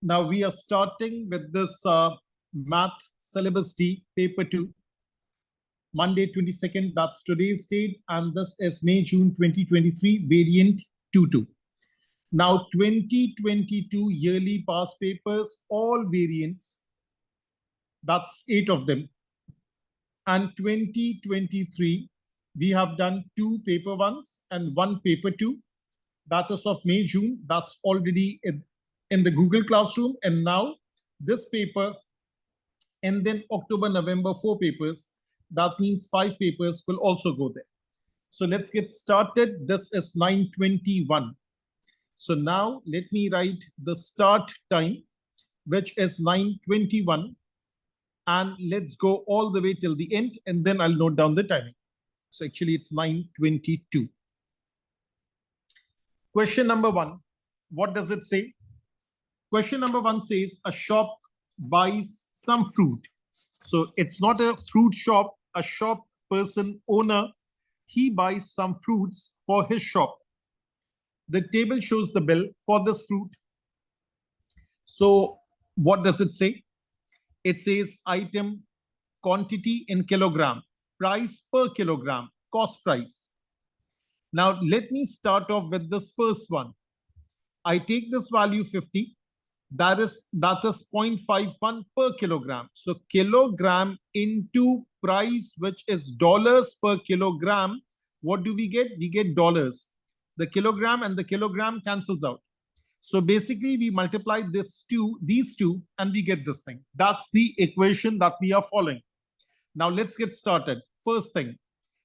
Now we are starting with this math syllabus D, paper 2, Monday 22nd, that's today's date, and this is May-June 2023, variant 22. Now 2022 yearly past papers, all variants, that's 8 of them. And 2023, we have done 2 paper 1s and 1 paper 2. That is of May-June, that's already in the Google Classroom. And now this paper, and then October, November, 4 papers. That means 5 papers will also go there. So let's get started. This is 9:21. So now let me write the start time, which is 9:21. And let's go all the way till the end, and then I'll note down the timing. So actually it's 9:22. Question number 1, what does it say? Question number 1 says a shop buys some fruit. So it's not a fruit shop, a shop person owner. He buys some fruits for his shop. The table shows the bill for this fruit. So what does it say? It says item quantity in kilogram, price per kilogram, cost price. Now let me start off with this first one. I take this value 50. That is 0.51 per kilogram. So kilogram into price, which is dollars per kilogram. What do we get? We get dollars. The kilogram and the kilogram cancels out. So basically we multiply these two, and we get this thing. That's the equation that we are following. Now let's get started. First thing,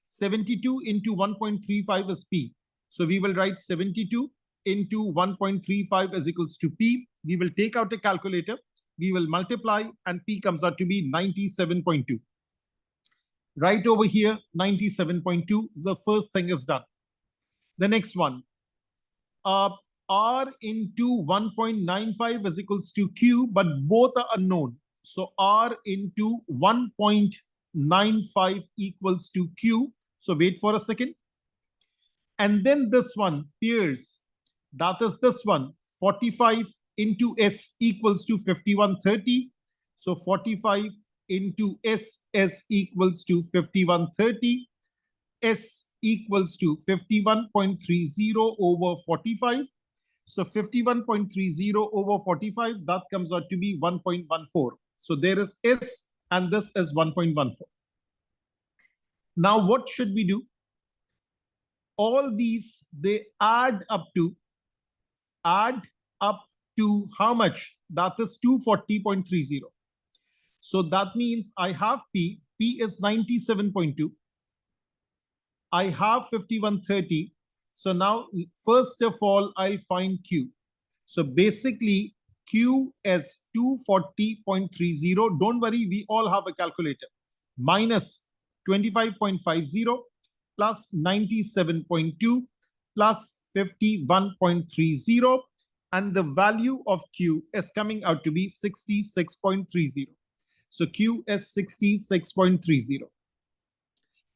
72 into 1.35 is P. So we will write 72 into 1.35 is equals to P. We will take out a calculator. We will multiply, and P comes out to be 97.2. Right over here, 97.2. The first thing is done. The next one, R into 1.95 is equals to Q, but both are unknown. So R into 1.95 equals to Q. So wait for a second. And then this one, pairs, that is this one, 45 into S equals to 5130. So 45 into S equals to 5130. S equals to 51.30 over 45. So 51.30 over 45, that comes out to be 1.14. So there is S, and this is 1.14. Now what should we do? All these, they add up to how much? That is 240.30. So that means I have P is 97.2. I have 5130. So now, first of all, I'll find Q. So basically, Q is 240.30. Don't worry, we all have a calculator. Minus 25.50 plus 97.2 plus 51.30. And the value of Q is coming out to be 66.30. So Q is 66.30.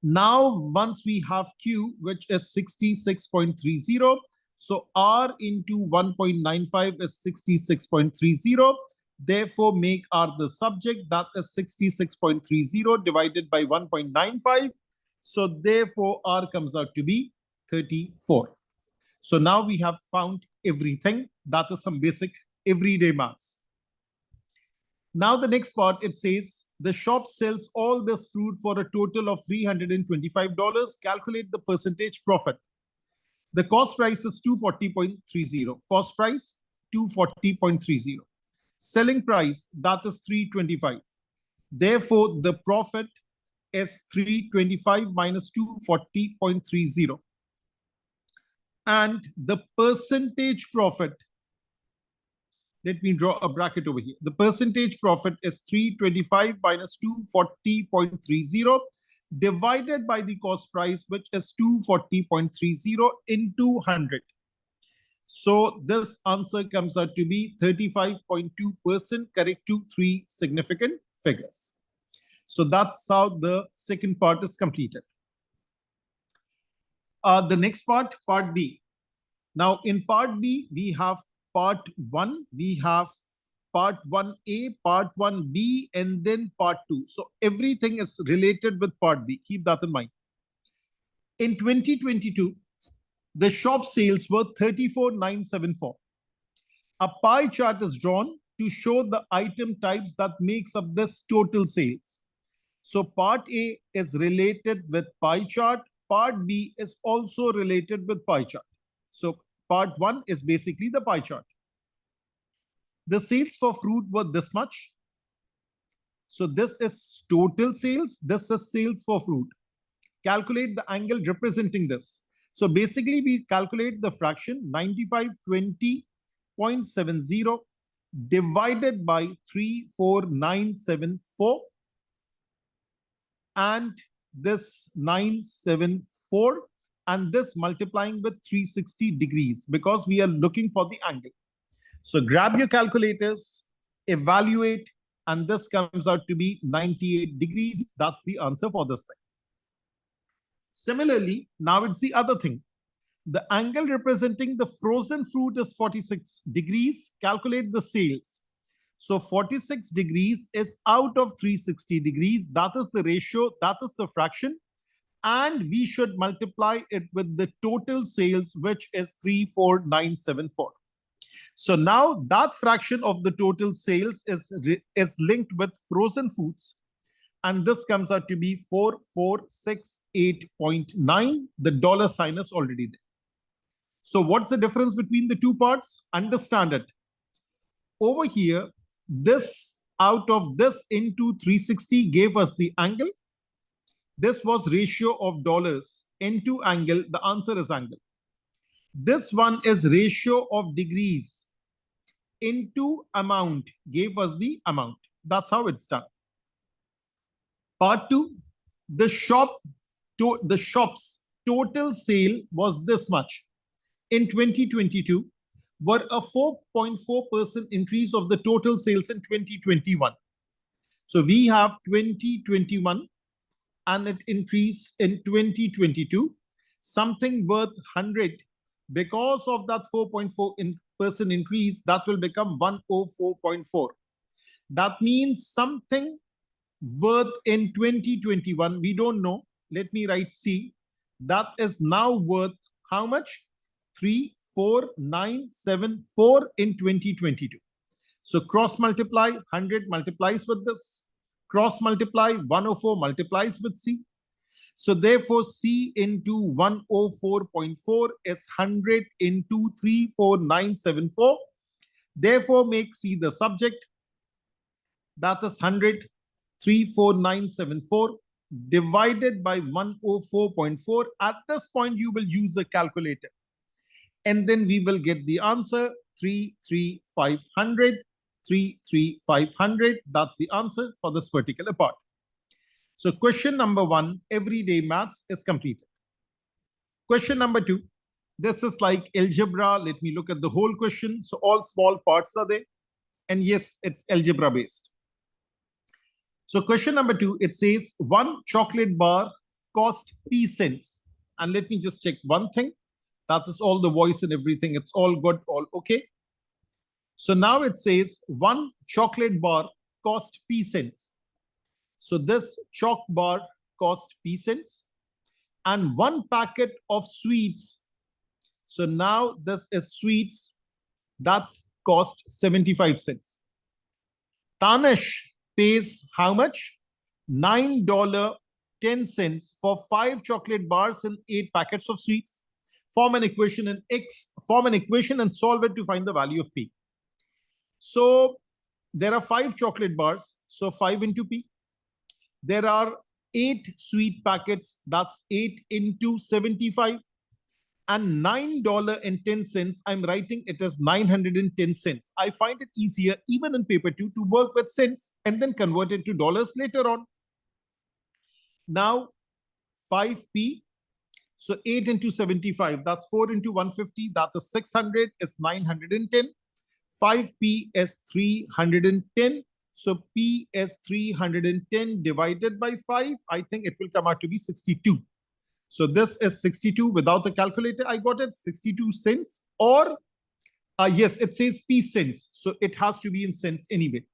Now, once we have Q, which is 66.30, so R into 1.95 is 66.30. Therefore, make R the subject, that is 66.30 divided by 1.95. So therefore, R comes out to be 34. So now we have found everything. That is some basic everyday maths. Now the next part, it says the shop sells all this fruit for a total of $325. Calculate the percentage profit. The cost price is 240.30. Cost price 240.30. Selling price, that is 325. Therefore, the profit is 325 minus 240.30. And the percentage profit, let me draw a bracket over here. The percentage profit is 325 minus 240.30 divided by the cost price, which is 240.30 into 100. So this answer comes out to be 35.2%, correct to 3 significant figures. So that's how the second part is completed. The next part, part B. Now in part B, we have part 1, we have part 1A, part 1B, and then part 2. So everything is related with part B. Keep that in mind. In 2022, the shop sales were 34,974. A pie chart is drawn to show the item types that makes up this total sales. So part A is related with pie chart. Part B is also related with pie chart. So part 1 is basically the pie chart. The sales for fruit were this much. So this is total sales. This is sales for fruit. Calculate the angle representing this. So basically we calculate the fraction 9520.70 divided by 34974 and this 974 and this multiplying with 360 degrees because we are looking for the angle. So grab your calculators, evaluate, and this comes out to be 98 degrees. That's the answer for this thing. Similarly, now it's the other thing. The angle representing the frozen fruit is 46 degrees. Calculate the sales. So 46 degrees is out of 360 degrees. That is the ratio. That is the fraction. And we should multiply it with the total sales, which is 34974. So now that fraction of the total sales is linked with frozen foods. And this comes out to be 4468.9. The dollar sign is already there. So what's the difference between the two parts? Understand it. Over here, this out of this into 360 gave us the angle. This was ratio of dollars into angle. The answer is angle. This one is ratio of degrees into amount, gave us the amount. That's how it's done. Part 2, the shop's total sale was this much. In 2022, were a 4.4% increase of the total sales in 2021. So we have 2021 and it increased in 2022, something worth 100. Because of that 4.4% increase, that will become 104.4. That means something worth in 2021, we don't know. Let me write C. That is now worth how much? 34974 in 2022. So cross multiply, 100 multiplies with this. Cross multiply, 104 multiplies with C. So therefore, C into 104.4 is 100 into 34974. Therefore, make C the subject. That is 100, 34974 divided by 104.4. At this point, you will use a calculator. And then we will get the answer, 33500, 33500. That's the answer for this particular part. So question number 1, everyday maths is completed. Question number 2, this is like algebra. Let me look at the whole question. So all small parts are there. And yes, it's algebra based. So question number 2, it says 1 chocolate bar cost P cents. And let me just check one thing. That is all the voice and everything. It's all good, all okay. So now it says 1 chocolate bar cost P cents. So this chalk bar cost P cents. And 1 packet of sweets. So now this is sweets that cost 75 cents. Tanish pays how much? $9.10 for 5 chocolate bars and 8 packets of sweets. Form an equation and solve it to find the value of P. So there are 5 chocolate bars. So 5 into P. There are 8 sweet packets. That's 8 into 75. And $9.10, I'm writing it as 910 cents. I find it easier, even in paper 2, to work with cents and then convert it to dollars later on. Now, 5P. So 8 into 75, that's 4 into 150. That is 600, is 910. 5P is 310. So P is 310 divided by 5. I think it will come out to be 62. So this is 62 without the calculator. I got it 62 cents or Yes, it says P cents. So it has to be in cents anyway.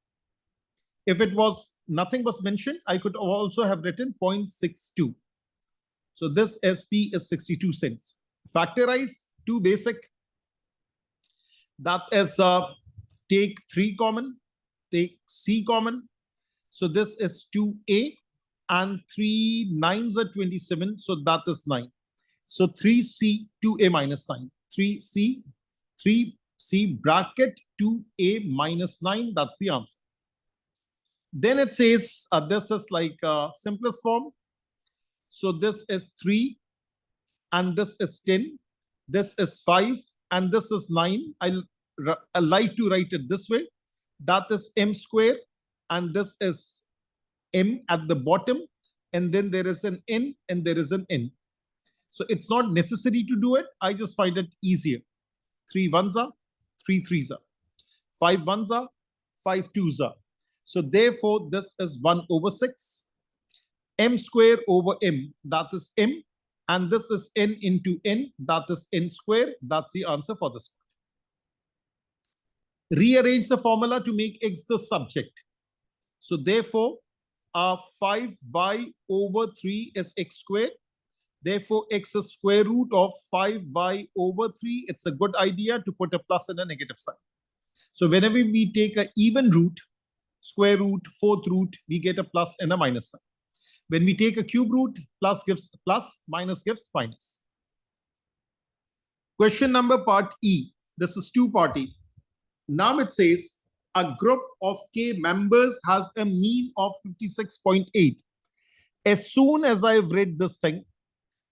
If it was nothing was mentioned, I could also have written 0.62. So this SP is 62 cents. Factorize 2 basic. That is take 3 common, take C common. So this is 2A and 3 nines are 27. So that is 9. So 3C, 2A minus 9. 3C, 3C bracket 2A minus 9. That's the answer. Then it says this is like simplest form. So this is 3 and this is 10. This is 5 and this is 9. I like to write it this way. That is M square and this is M at the bottom. And then there is an N and there is an N. So it's not necessary to do it. I just find it easier. 3 ones are, 3 threes are. 5 ones are, 5 twos are. So therefore, this is 1 over 6. M square over M, that is M. And this is N into N, that is N square. That's the answer for this part. Rearrange the formula to make X the subject. So therefore, 5y over 3 is X squared. Therefore, X is square root of 5y over 3. It's a good idea to put a plus and a negative sign. So whenever we take an even root, square root, fourth root, we get a plus and a minus sign. When we take a cube root, plus gives plus, minus gives minus. Question number part E. This is 2-party. Now it says a group of K members has a mean of 56.8. As soon as I've read this thing,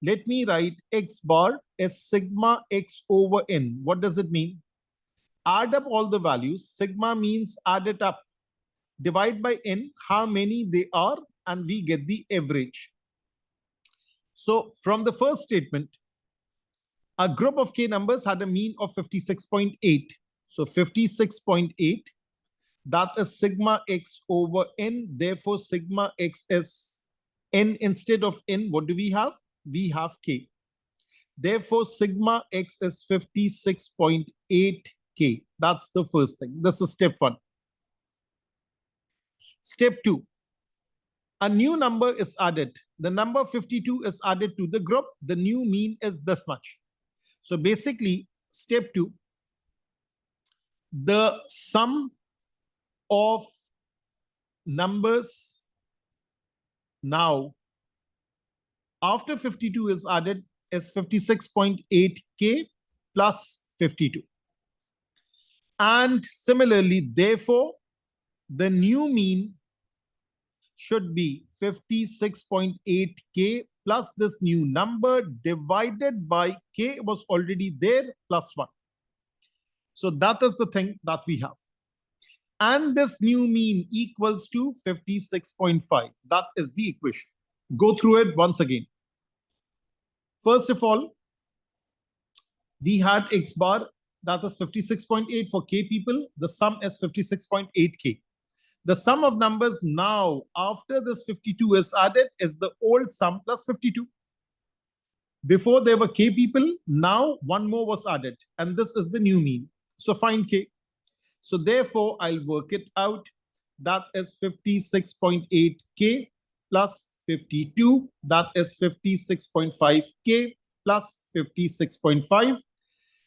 let me write X bar as sigma X over N. What does it mean? Add up all the values. Sigma means add it up. Divide by N, how many they are, and we get the average. So from the first statement, a group of K numbers had a mean of 56.8. So 56.8, that is sigma X over N. Therefore, sigma X is N instead of N. What do we have? We have K. Therefore, sigma X is 56.8 K. That's the first thing. This is step 1. Step 2. A new number is added. The number 52 is added to the group. The new mean is this much. So basically, step 2, the sum of numbers now after 52 is added is 56.8K plus 52. And similarly, therefore, the new mean should be 56.8K plus this new number divided by K was already there plus 1. So that is the thing that we have. And this new mean equals to 56.5. That is the equation. Go through it once again. First of all, we had X bar, that is 56.8 for K people. The sum is 56.8K. The sum of numbers now after this 52 is added is the old sum plus 52. Before there were K people, now one more was added. And this is the new mean. So find K. So therefore, I'll work it out. That is 56.8K plus 52. That is 56.5K plus 56.5.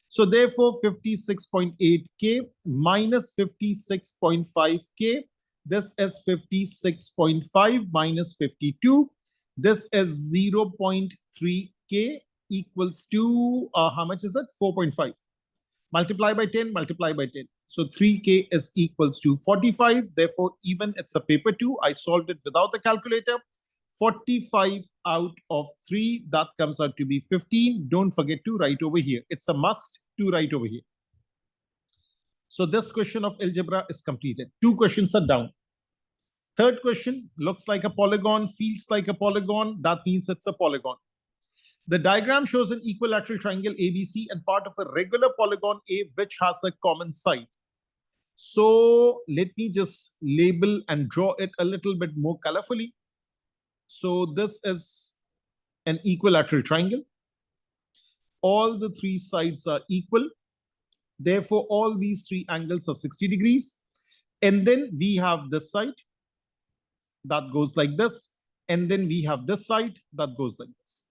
So therefore, 56.8K minus 56.5K. This is 56.5 minus 52. This is 0.3K equals to, how much is it? 4.5. Multiply by 10, multiply by 10. So 3K is equals to 45. Therefore, even it's a paper 2. I solved it without the calculator. 45 out of 3, that comes out to be 15. Don't forget to write over here. It's a must to write over here. So this question of algebra is completed. 2 questions are down. Third question looks like a polygon, feels like a polygon. That means it's a polygon. The diagram shows an equilateral triangle ABC and part of a regular polygon A which has a common side. So let me just label and draw it a little bit more colorfully. So this is an equilateral triangle. All the 3 sides are equal. Therefore, all these three angles are 60 degrees. And then we have this side that goes like this. And then we have this side that goes like this.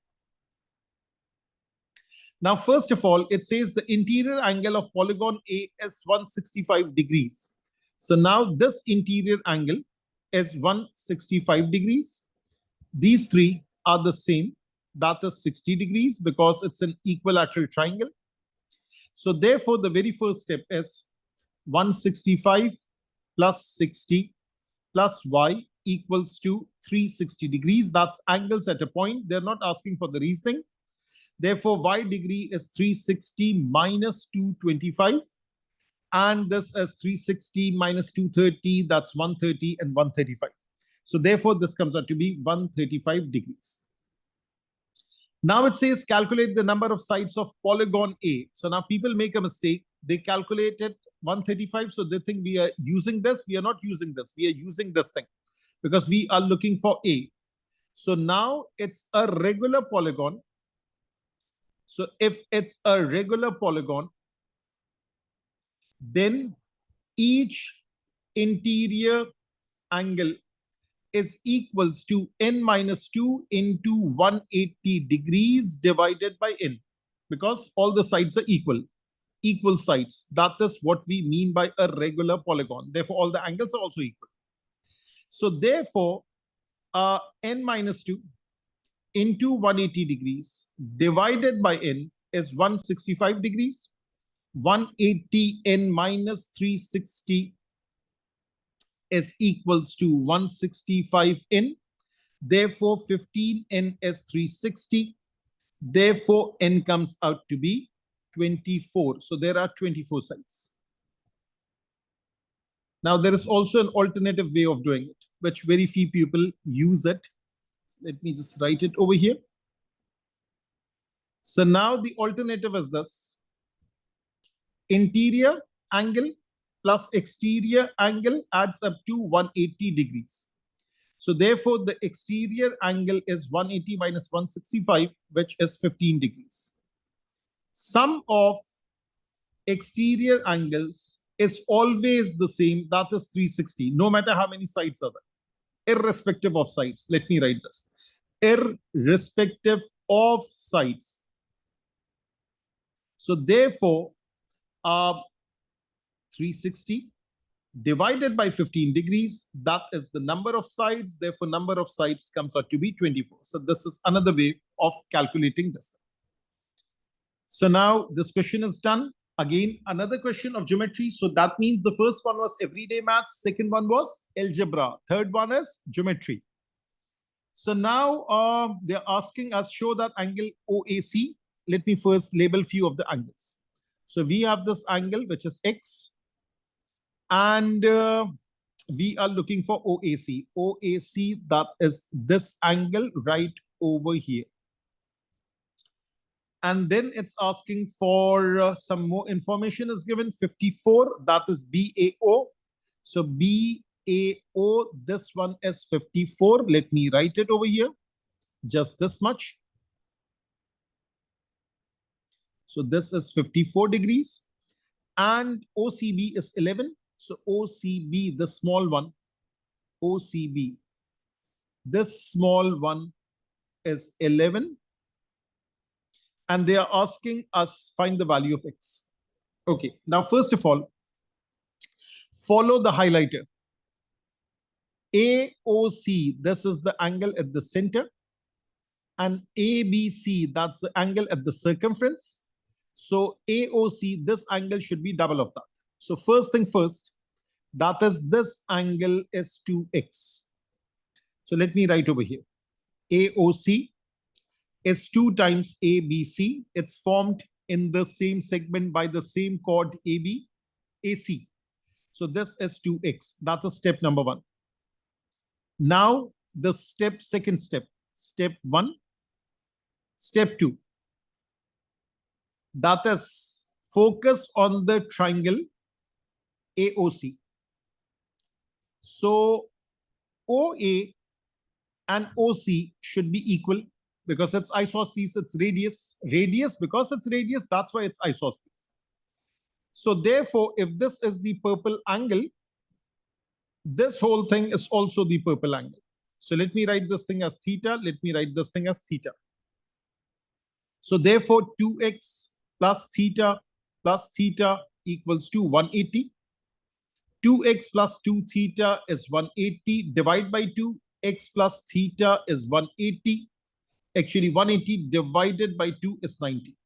Now, first of all, it says the interior angle of polygon A is 165 degrees. So now this interior angle is 165 degrees. These three are the same. That is 60 degrees because it's an equilateral triangle. So therefore, the very first step is 165 plus 60 plus y equals to 360 degrees. That's angles at a point. They're not asking for the reasoning. Therefore, y degree is 360 minus 225. And this is 360 minus 230. That's 130 and 135. So therefore, this comes out to be 135 degrees. Now it says calculate the number of sides of polygon A. So now people make a mistake. They calculated 135. So they think we are using this. We are not using this. We are using this thing because we are looking for A. So now it's a regular polygon. So if it's a regular polygon, then each interior angle is equals to n minus 2 into 180 degrees divided by n, because all the sides are equal sides. That is what we mean by a regular polygon. Therefore, all the angles are also equal. So therefore, n minus 2 into 180 degrees divided by n is 165 degrees. 180 n minus 360 is equals to 165 n. Therefore, 15 n is 360. Therefore, n comes out to be 24. So there are 24 sides. Now, there is also an alternative way of doing it, which very few people use it. So let me just write it over here. So now the alternative is this. Interior angle plus exterior angle adds up to 180 degrees. So therefore, the exterior angle is 180 minus 165, which is 15 degrees. Sum of exterior angles is always the same. That is 360, no matter how many sides are there, irrespective of sides. Let me write this. Irrespective of sides. So therefore, 360 divided by 15 degrees, that is the number of sides. Therefore, number of sides comes out to be 24. So this is another way of calculating this. So now this question is done. Again, another question of geometry. So that means the first one was everyday maths. Second one was algebra. Third one is geometry. So now they're asking us, show that angle OAC. Let me first label few of the angles. So we have this angle, which is X. And we are looking for OAC. OAC, that is this angle right over here. And then it's asking for some more information is given. 54, that is BAO. So BAO, this one is 54. Let me write it over here. Just this much. So this is 54 degrees. And OCB is 11. So OCB, the small one, OCB, this small one is 11. And they are asking us find the value of X. Okay, now first of all, follow the highlighter. AOC, this is the angle at the center. And ABC, that's the angle at the circumference. So AOC, this angle should be double of that. So first thing first, that is this angle is 2x. So let me write over here. AOC is 2 times ABC. It's formed in the same segment by the same chord AB, AC. So this is 2x. That is step number 1. Now the second step, step 1, step 2. That is focus on the triangle AOC. So OA and OC should be equal because it's isosceles, it's radius. Radius, because it's radius, that's why it's isosceles. So therefore, if this is the purple angle, this whole thing is also the purple angle. So let me write this thing as theta. Let me write this thing as theta. So therefore, 2x plus theta equals to 180. 2x plus 2 theta is 180. Divide by 2, x plus theta is 180. Actually, 180 divided by 2 is 90.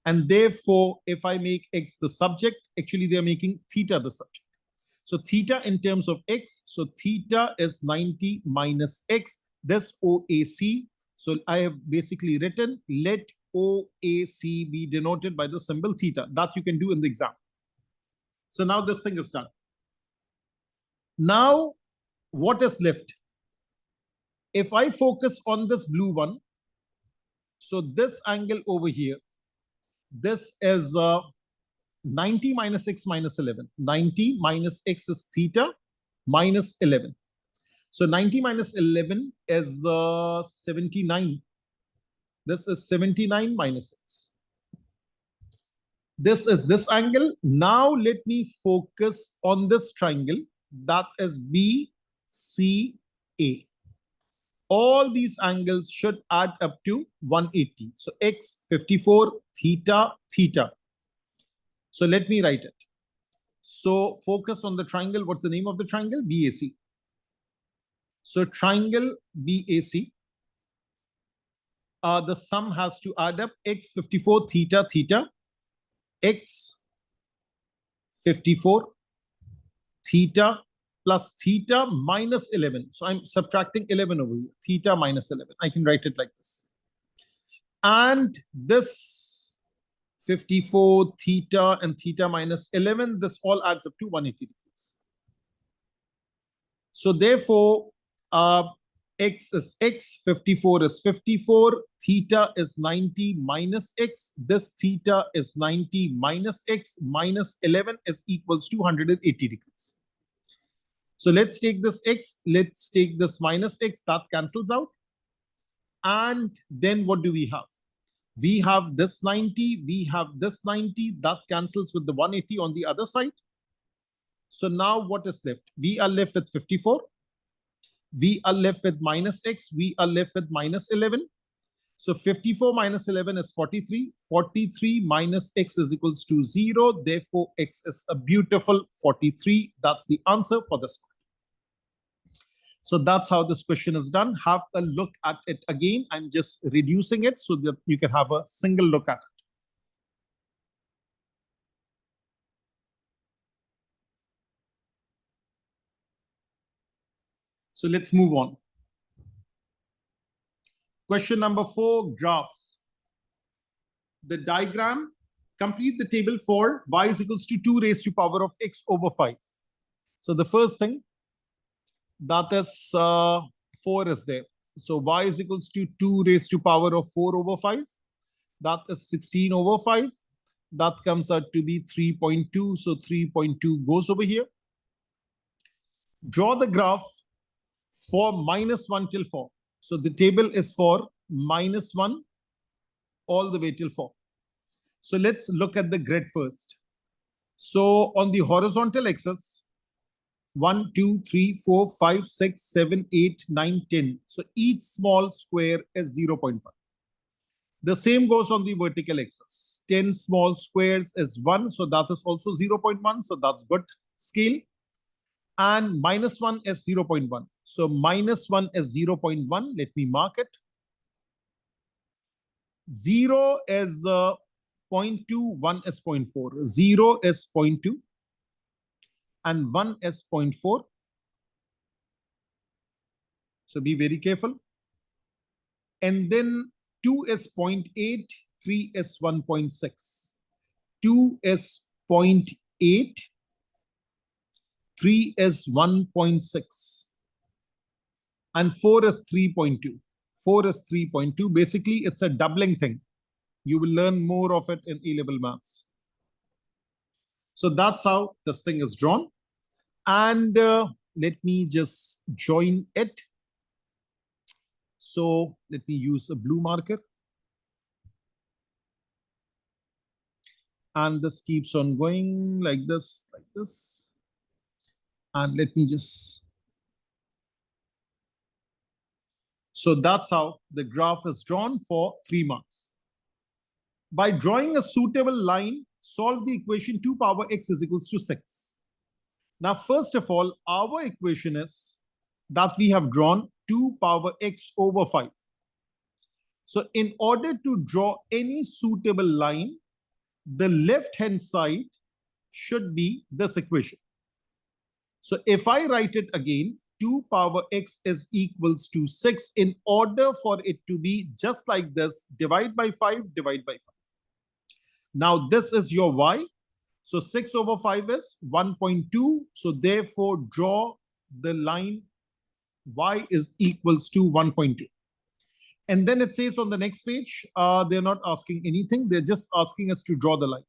And therefore, if I make x the subject, actually they're making theta the subject. So theta in terms of x, so theta is 90 minus x, this OAC. So I have basically written, let OAC be denoted by the symbol theta. That you can do in the exam. So now this thing is done. Now, what is left? If I focus on this blue one, so this angle over here, this is 90 minus x minus 11. 90 minus x is theta minus 11. So 90 minus 11 is 79. This is 79 minus x. This is this angle. Now let me focus on this triangle, that is BCA. All these angles should add up to 180. So x 54, theta, theta. So let me write it. So focus on the triangle. What's the name of the triangle? BAC. So triangle BAC. The sum has to add up x 54, theta, theta, x 54, theta plus theta minus 11. So I'm subtracting 11 over here. Theta minus 11. I can write it like this. And this 54, theta, and theta minus 11, this all adds up to 180 degrees. So therefore, x is x, 54 is 54, theta is 90 minus x, this theta is 90 minus x, minus 11 is equals to 180 degrees. So let's take this x, let's take this minus x, that cancels out. And then what do we have? We have this 90, we have this 90, that cancels with the 180 on the other side. So now what is left? We are left with 54. We are left with minus x. We are left with minus 11. So 54 minus 11 is 43. 43 minus x is equals to 0. Therefore, x is a beautiful 43. That's the answer for this one. So that's how this question is done. Have a look at it again. I'm just reducing it so that you can have a single look at it. So let's move on. Question number 4, graphs. The diagram, complete the table for y is equals to 2 raised to power of x over 5. So the first thing, that is 4 is there. So y is equals to 2 raised to power of 4 over 5. That is 16 over 5. That comes out to be 3.2. So 3.2 goes over here. Draw the graph for minus 1 till 4. So the table is for minus 1 all the way till 4. So let's look at the grid first. So on the horizontal axis, 1, 2, 3, 4, 5, 6, 7, 8, 9, 10. So each small square is 0.1. The same goes on the vertical axis. 10 small squares is 1. So that is also 0.1. So that's good scale. And minus 1 is 0.1. So minus 1 is 0.1. Let me mark it. 0 is 0.2, 1 is 0.4. 0 is 0.2 and 1 is 0.4. So be very careful. And then 2 is 0.8, 3 is 1.6. 2 is 0.8, 3 is 1.6. And 4 is 3.2. 4 is 3.2. Basically, it's a doubling thing. You will learn more of it in A-level maths. So that's how this thing is drawn. And let me just join it. So let me use a blue marker. And this keeps on going like this, like this. And let me just... So that's how the graph is drawn for 3 marks. By drawing a suitable line, solve the equation 2 power x is equals to 6. Now, first of all, our equation is that we have drawn 2 power x over 5. So in order to draw any suitable line, the left-hand side should be this equation. So if I write it again, 2 power x is equals to 6. In order for it to be just like this, divide by 5, divide by 5. Now this is your y. So 6 over 5 is 1.2. So therefore, draw the line y is equals to 1.2. And then it says on the next page, they're not asking anything. They're just asking us to draw the line.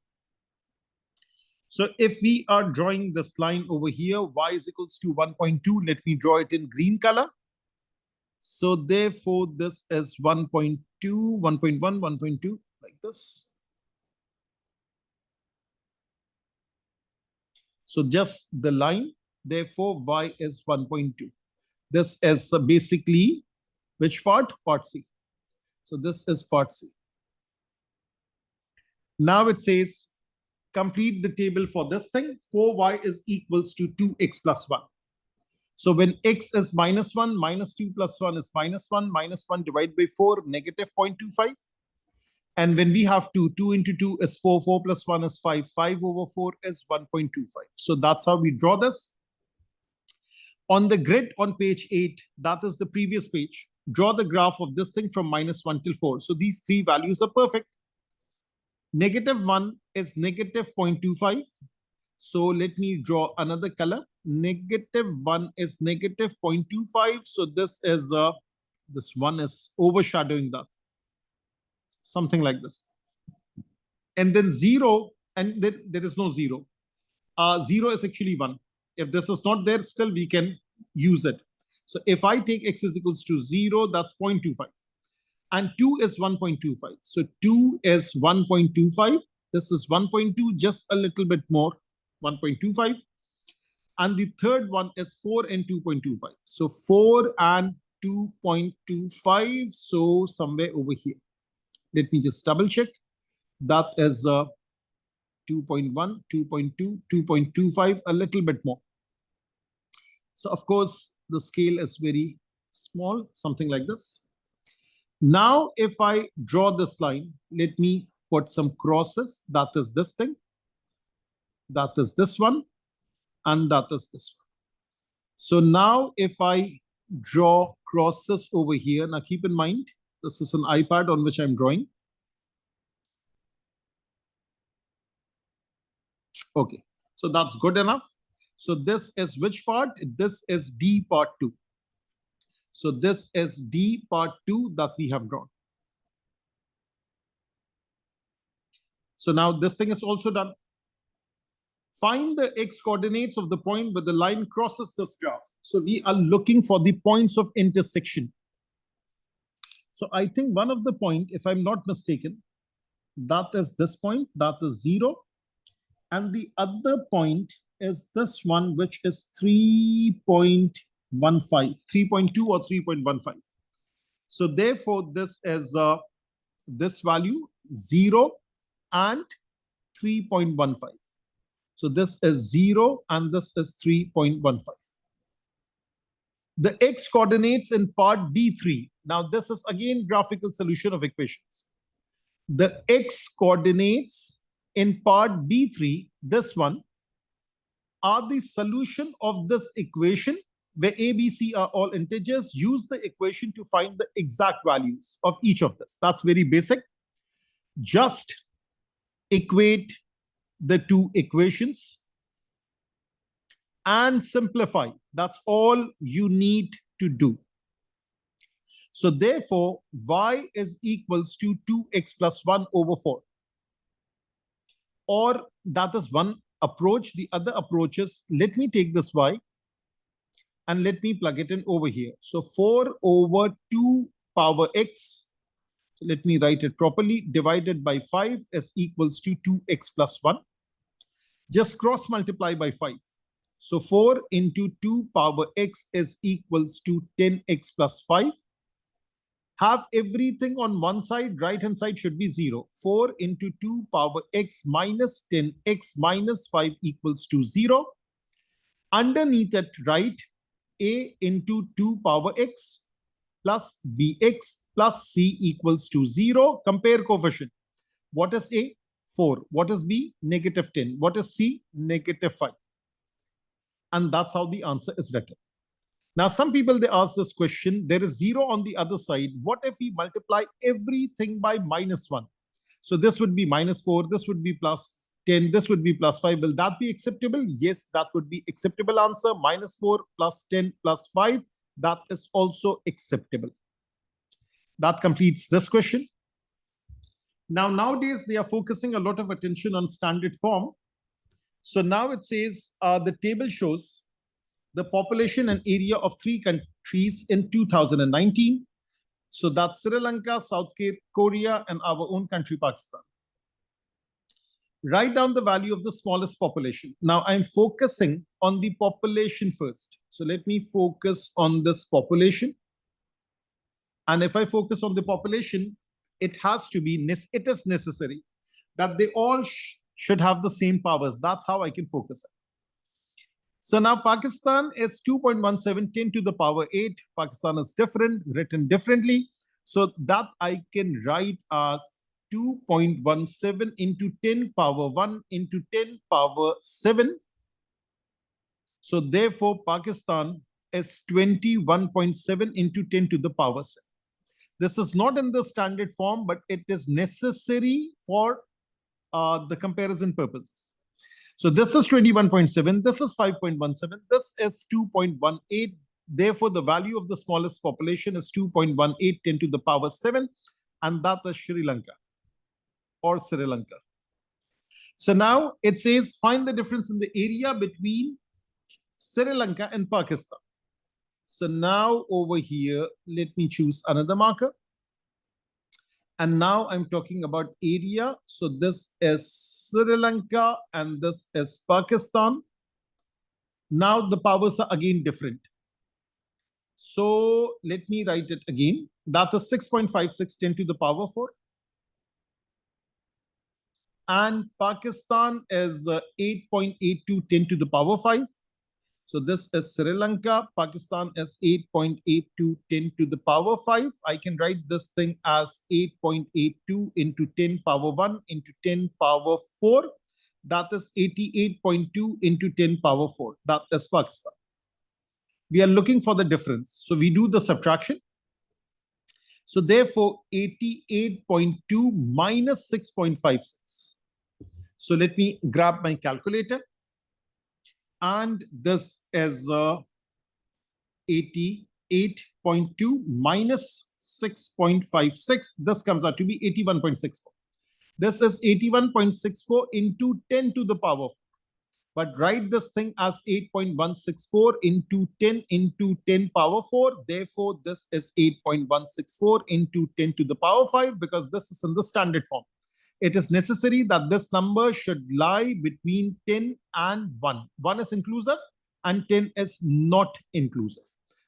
So if we are drawing this line over here, y is equals to 1.2. Let me draw it in green color. So therefore, this is 1.2, 1.1, 1.2, like this. So just the line, therefore, y is 1.2. This is basically which part? Part C. So this is part C. Now it says, complete the table for this thing. 4y is equals to 2x plus 1. So when x is minus 1, minus 2 plus 1 is minus 1. Minus 1 divided by 4, negative 0.25. And when we have 2, 2 into 2 is 4. 4 plus 1 is 5. 5 over 4 is 1.25. So that's how we draw this. On the grid on page 8, that is the previous page, draw the graph of this thing from minus 1 till 4. So these three values are perfect. Negative 1 is negative 0.25. So let me draw another color. Negative 1 is negative 0.25. So this is, this one is overshadowing that. Something like this. And then 0, and then there is no 0. 0 is actually 1. If this is not there, still we can use it. So if I take x is equals to 0, that's 0.25. And 2 is 1.25. So 2 is 1.25. This is 1.2, just a little bit more, 1.25. And the third one is 4 and 2.25. So 4 and 2.25. So somewhere over here. Let me just double check. That is 2.1, 2.2, 2.25, a little bit more. So of course, the scale is very small, something like this. Now, if I draw this line, let me put some crosses. That is this thing. That is this one. And that is this one. So now if I draw crosses over here, now keep in mind, this is an iPad on which I'm drawing. Okay, so that's good enough. So this is which part? This is D part 2. So this is D part 2 that we have drawn. So now this thing is also done. Find the x coordinates of the point where the line crosses this graph. So we are looking for the points of intersection. So I think one of the point, if I'm not mistaken, that is this point, that is 0. And the other point is this one, which is 3.15, 3.2 or 3.15. So therefore, this is this value 0 and 3.15. So this is 0 and this is 3.15. The x coordinates in part D3. Now this is again graphical solution of equations. The x coordinates in part D3, this one, are the solution of this equation where A, B, C are all integers. Use the equation to find the exact values of each of this. That's very basic. Just equate the two equations and simplify. That's all you need to do. So therefore, y is equals to 2x plus 1 over 4. Or that is one approach. The other approach is, let me take this y and let me plug it in over here. So 4 over 2 power x. So let me write it properly. Divided by 5 is equals to 2x plus 1. Just cross multiply by 5. So 4 into 2 power x is equals to 10x plus 5. Have everything on one side, right hand side should be 0. 4 into 2 power x minus 10x minus 5 equals to 0. Underneath it, write a into 2 power x plus bx plus c equals to 0. Compare coefficient. What is a? 4. What is b? Negative 10. What is c? Negative 5. And that's how the answer is written. Now, some people, they ask this question, there is 0 on the other side. What if we multiply everything by minus 1? So this would be minus 4, this would be plus 10, this would be plus 5. Will that be acceptable? Yes, that would be acceptable answer. Minus 4 plus 10 plus 5, that is also acceptable. That completes this question. Now, nowadays, they are focusing a lot of attention on standard form. So now it says the table shows the population and area of 3 countries in 2019. So that's Sri Lanka, South Korea, and our own country, Pakistan. Write down the value of the smallest population. Now I'm focusing on the population first. So let me focus on this population. And if I focus on the population, it is necessary that they all should have the same powers. That's how I can focus it. So now Pakistan is 2.17 10 to the power 8. Pakistan is different, written differently. So that I can write as 2.17 into 10 power 1 into 10 power 7. So therefore, Pakistan is 21.7 into 10 to the power 7. This is not in the standard form, but it is necessary for the comparison purposes. So this is 21.7, this is 5.17, this is 2.18. Therefore, the value of the smallest population is 2.18 10 to the power 7, and that is Sri Lanka or Sri Lanka. So now it says find the difference in the area between Sri Lanka and Pakistan. So now over here, let me choose another marker. And now I'm talking about area. So this is Sri Lanka and this is Pakistan. Now the powers are again different. So let me write it again. That is 6.56 10 to the power 4. And Pakistan is 8.82 10 to the power 5. So this is Sri Lanka. Pakistan is 8.82 10 to the power 5. I can write this thing as 8.82 into 10 power 1 into 10 power 4. That is 88.2 into 10 power 4. That is Pakistan. We are looking for the difference. So we do the subtraction. So therefore, 88.2 minus 6.56. So let me grab my calculator. And this is 88.2 minus 6.56. This comes out to be 81.64. This is 81.64 into 10 to the power 4. But write this thing as 8.164 into 10 power 4. Therefore, this is 8.164 into 10 to the power 5 because this is in the standard form. It is necessary that this number should lie between 10 and 1. 1 is inclusive and 10 is not inclusive.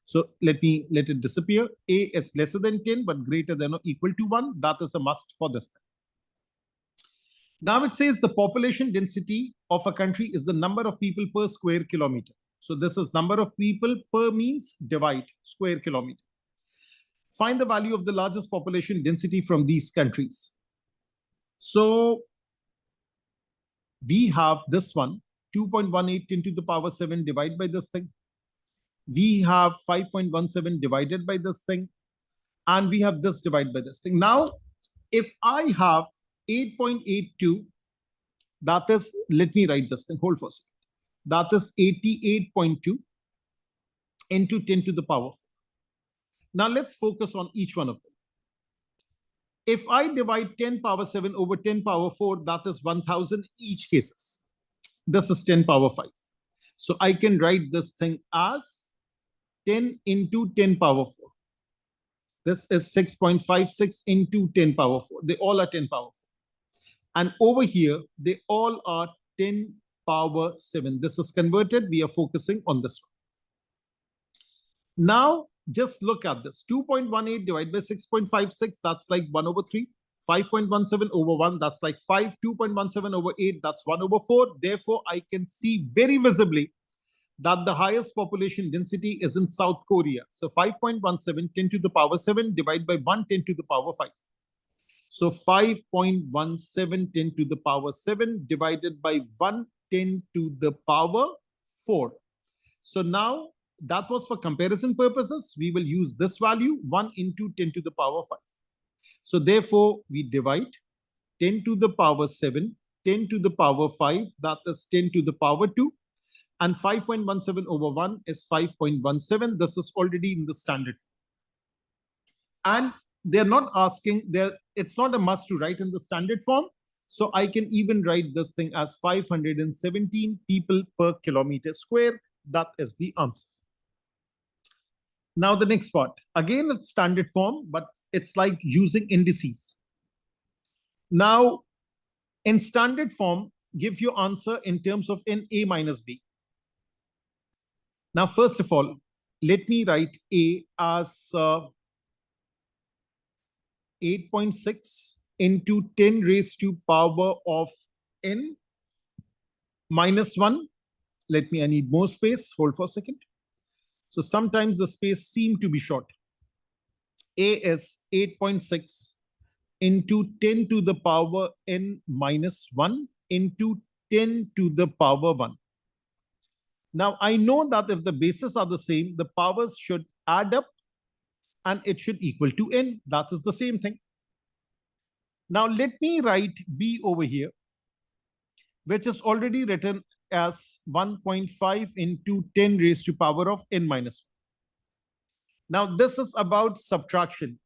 So let it disappear. A is lesser than 10 but greater than or equal to 1. That is a must for this thing. Now it says the population density of a country is the number of people per square kilometer. So this is number of people per means divide square kilometer. Find the value of the largest population density from these countries. So we have this one, 2.18 into the power 7 divided by this thing. We have 5.17 divided by this thing. And we have this divided by this thing. Now, if I have 8.82, that is, let me write this thing, hold for a second. That is 88.2 into 10 to the power 4. Now let's focus on each one of them. If I divide 10 power 7 over 10 power 4, that is 1000 each cases. This is 10 power 5. So I can write this thing as 10 into 10 power 4. This is 6.56 into 10 power 4. They all are 10 power 4. And over here, they all are 10 power 7. This is converted. We are focusing on this one. Now, just look at this. 2.18 divided by 6.56, that's like 1 over 3. 5.17 over 1, that's like 5. 2.17 over 8, that's 1 over 4. Therefore, I can see very visibly that the highest population density is in South Korea. So 5.17, 10 to the power 7 divided by 1, 10 to the power 5. So 5.17, 10 to the power 7 divided by 1, 10 to the power 4. So now that was for comparison purposes. We will use this value, 1 into 10 to the power 5. So therefore, we divide 10 to the power 7, 10 to the power 5, that is 10 to the power 2. And 5.17 over 1 is 5.17. This is already in the standard. And they're not asking, it's not a must to write in the standard form. So I can even write this thing as 517 people per kilometer square. That is the answer. Now the next part. Again, it's standard form, but it's like using indices. Now, in standard form, give your answer in terms of n a minus b. Now, first of all, let me write a as 8.6 into 10 raised to power of n minus 1. I need more space. Hold for a second. So sometimes the space seems to be short. A is 8.6 into 10 to the power n minus 1 into 10 to the power 1. Now, I know that if the bases are the same, the powers should add up and it should equal to n. That is the same thing. Now, let me write b over here, which is already written as 1.5 into 10 raised to power of n minus 1. Now, this is about subtraction.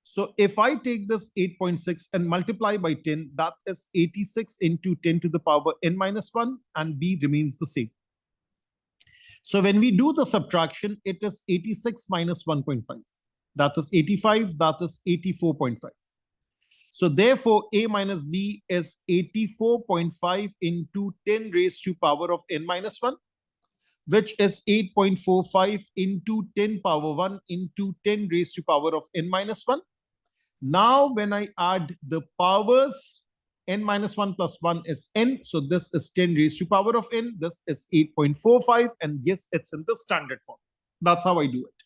So if I take this 8.6 and multiply by 10, that is 86 into 10 to the power n minus 1, and b remains the same. So when we do the subtraction, it is 86 minus 1.5. That is 85, that is 84.5. So therefore, a minus b is 84.5 into 10 raised to power of n minus 1, which is 8.45 into 10 power 1 into 10 raised to power of n minus 1. Now, when I add the powers, n minus 1 plus 1 is n. So this is 10 raised to power of n. This is 8.45. And yes, it's in the standard form. That's how I do it.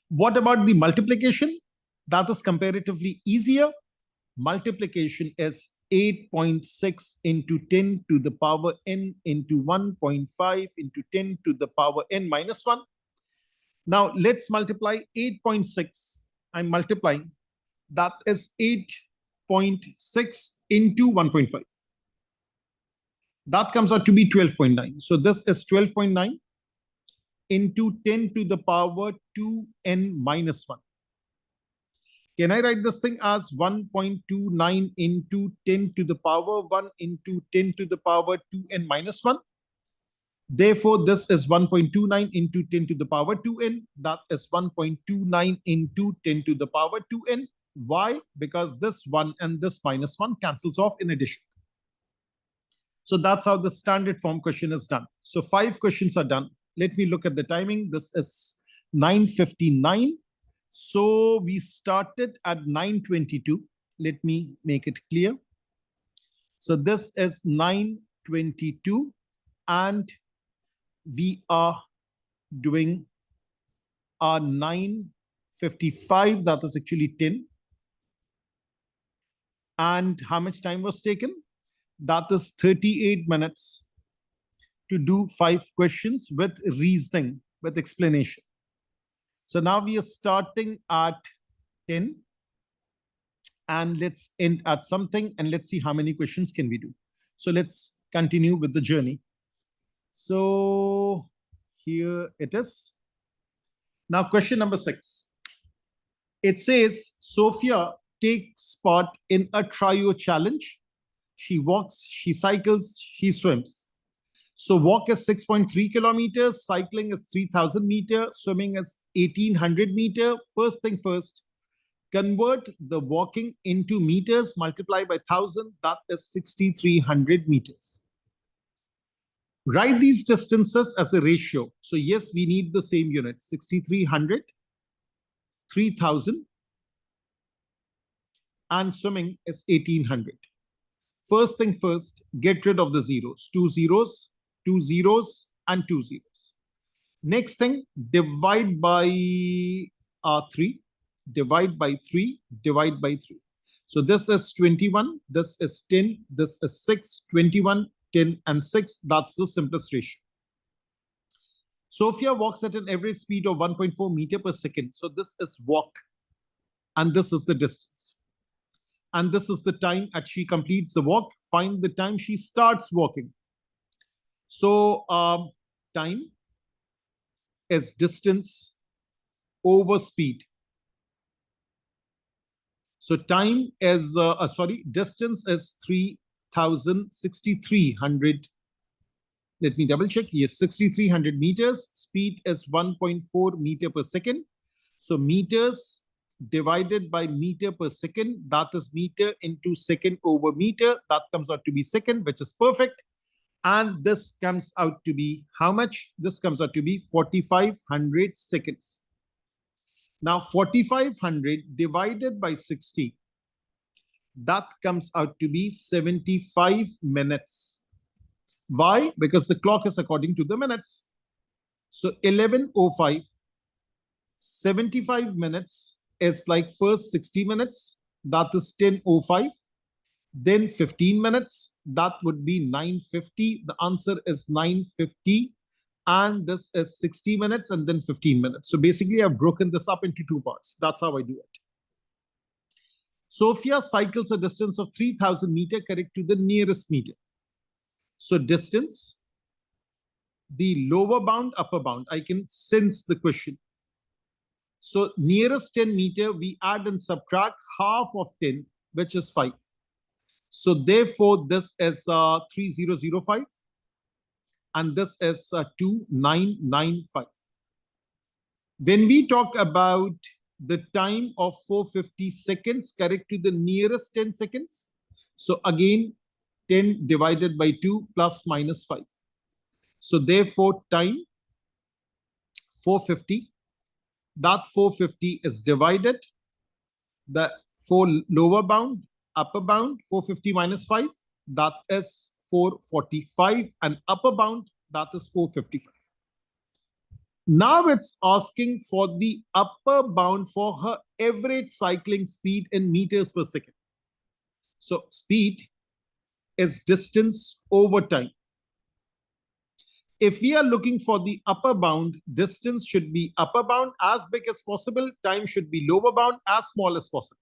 What about the multiplication? That is comparatively easier. Multiplication is 8.6 into 10 to the power n into 1.5 into 10 to the power n minus 1. Now, let's multiply 8.6. I'm multiplying. That is 8.6 into 1.5. That comes out to be 12.9. So this is 12.9 into 10 to the power 2n minus 1. Can I write this thing as 1.29 into 10 to the power 1 into 10 to the power 2n minus 1? Therefore, this is 1.29 into 10 to the power 2n. That is 1.29 into 10 to the power 2n. Why? Because this 1 and this minus 1 cancels off in addition. So that's how the standard form question is done. So 5 questions are done. Let me look at the timing. This is 9:59. So we started at 9:22. Let me make it clear. So this is 9:22 and we are doing our 9:55. That is actually 10. And how much time was taken? That is 38 minutes to do 5 questions with reasoning, with explanation. So now we are starting at 10 and let's end at something and let's see how many questions can we do. So let's continue with the journey. So here it is. Now question number 6. It says Sophia takes part in a trio challenge. She walks, she cycles, she swims. So walk is 6.3 kilometers, cycling is 3,000 meter, swimming is 1,800 meter. First thing first, convert the walking into meters, multiply by 1,000, that is 6,300 meters. Write these distances as a ratio. So yes, we need the same unit, 6,300, 3,000, and swimming is 1,800. First thing first, get rid of the zeros, 2 zeros, 2 zeros, and 2 zeros. Next thing, divide by 3, divide by 3, divide by 3. So this is 21, this is 10, this is 6, 21, 10, and 6. That's the simplest ratio. Sophia walks at an average speed of 1.4 meter per second. So this is walk, and this is the distance. And this is the time that she completes the walk. Find the time she starts walking. So time is distance over speed. So time is, distance is 3,6,300. Let me double check. Yes, 6,300 meters. Speed is 1.4 meter per second. So meters divided by meter per second, that is meter into second over meter. That comes out to be second, which is perfect. And this comes out to be how much? This comes out to be 4,500 seconds. Now, 4,500 divided by 60, that comes out to be 75 minutes. Why? Because the clock is according to the minutes. So 11:05, 75 minutes is like first 60 minutes, that is 10:05. Then 15 minutes, that would be 9:50. The answer is 9:50. And this is 60 minutes and then 15 minutes. So basically, I've broken this up into two parts. That's how I do it. Sophia cycles a distance of 3,000 meter, correct to the nearest meter. So distance, the lower bound, upper bound. I can sense the question. So nearest 10 meter, we add and subtract half of 10, which is 5. So therefore, this is 3,005. And this is 2,995. When we talk about the time of 450 seconds, correct to the nearest 10 seconds. So again, 10 divided by 2 plus minus 5. So therefore, time 450. That 450 is divided. The for lower bound, upper bound, 450 minus 5. That is 445, and upper bound, that is 455. Now it's asking for the upper bound for her average cycling speed in meters per second. So speed is distance over time. If we are looking for the upper bound, distance should be upper bound as big as possible. Time should be lower bound as small as possible.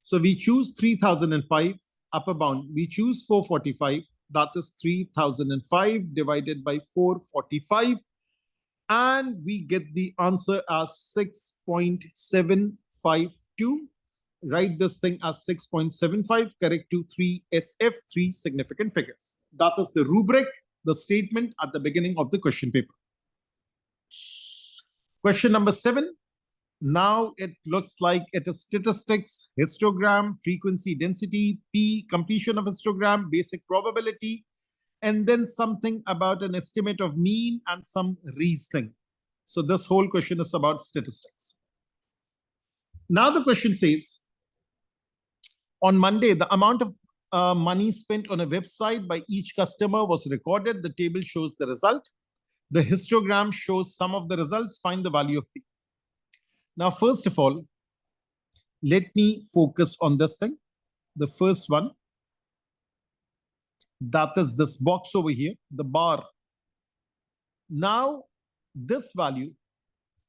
So we choose 3,005. Upper bound, we choose 445. That is 3,005 divided by 445. And we get the answer as 6.752. Write this thing as 6.75, correct to 3SF, 3 significant figures. That is the rubric, the statement at the beginning of the question paper. Question number 7. Now it looks like it is statistics, histogram, frequency, density, P, completion of histogram, basic probability, and then something about an estimate of mean and some reasoning. So this whole question is about statistics. Now the question says, on Monday, the amount of money spent on a website by each customer was recorded. The table shows the result. The histogram shows some of the results. Find the value of P. Now, first of all, let me focus on this thing. The first one, that is this box over here, the bar. Now, this value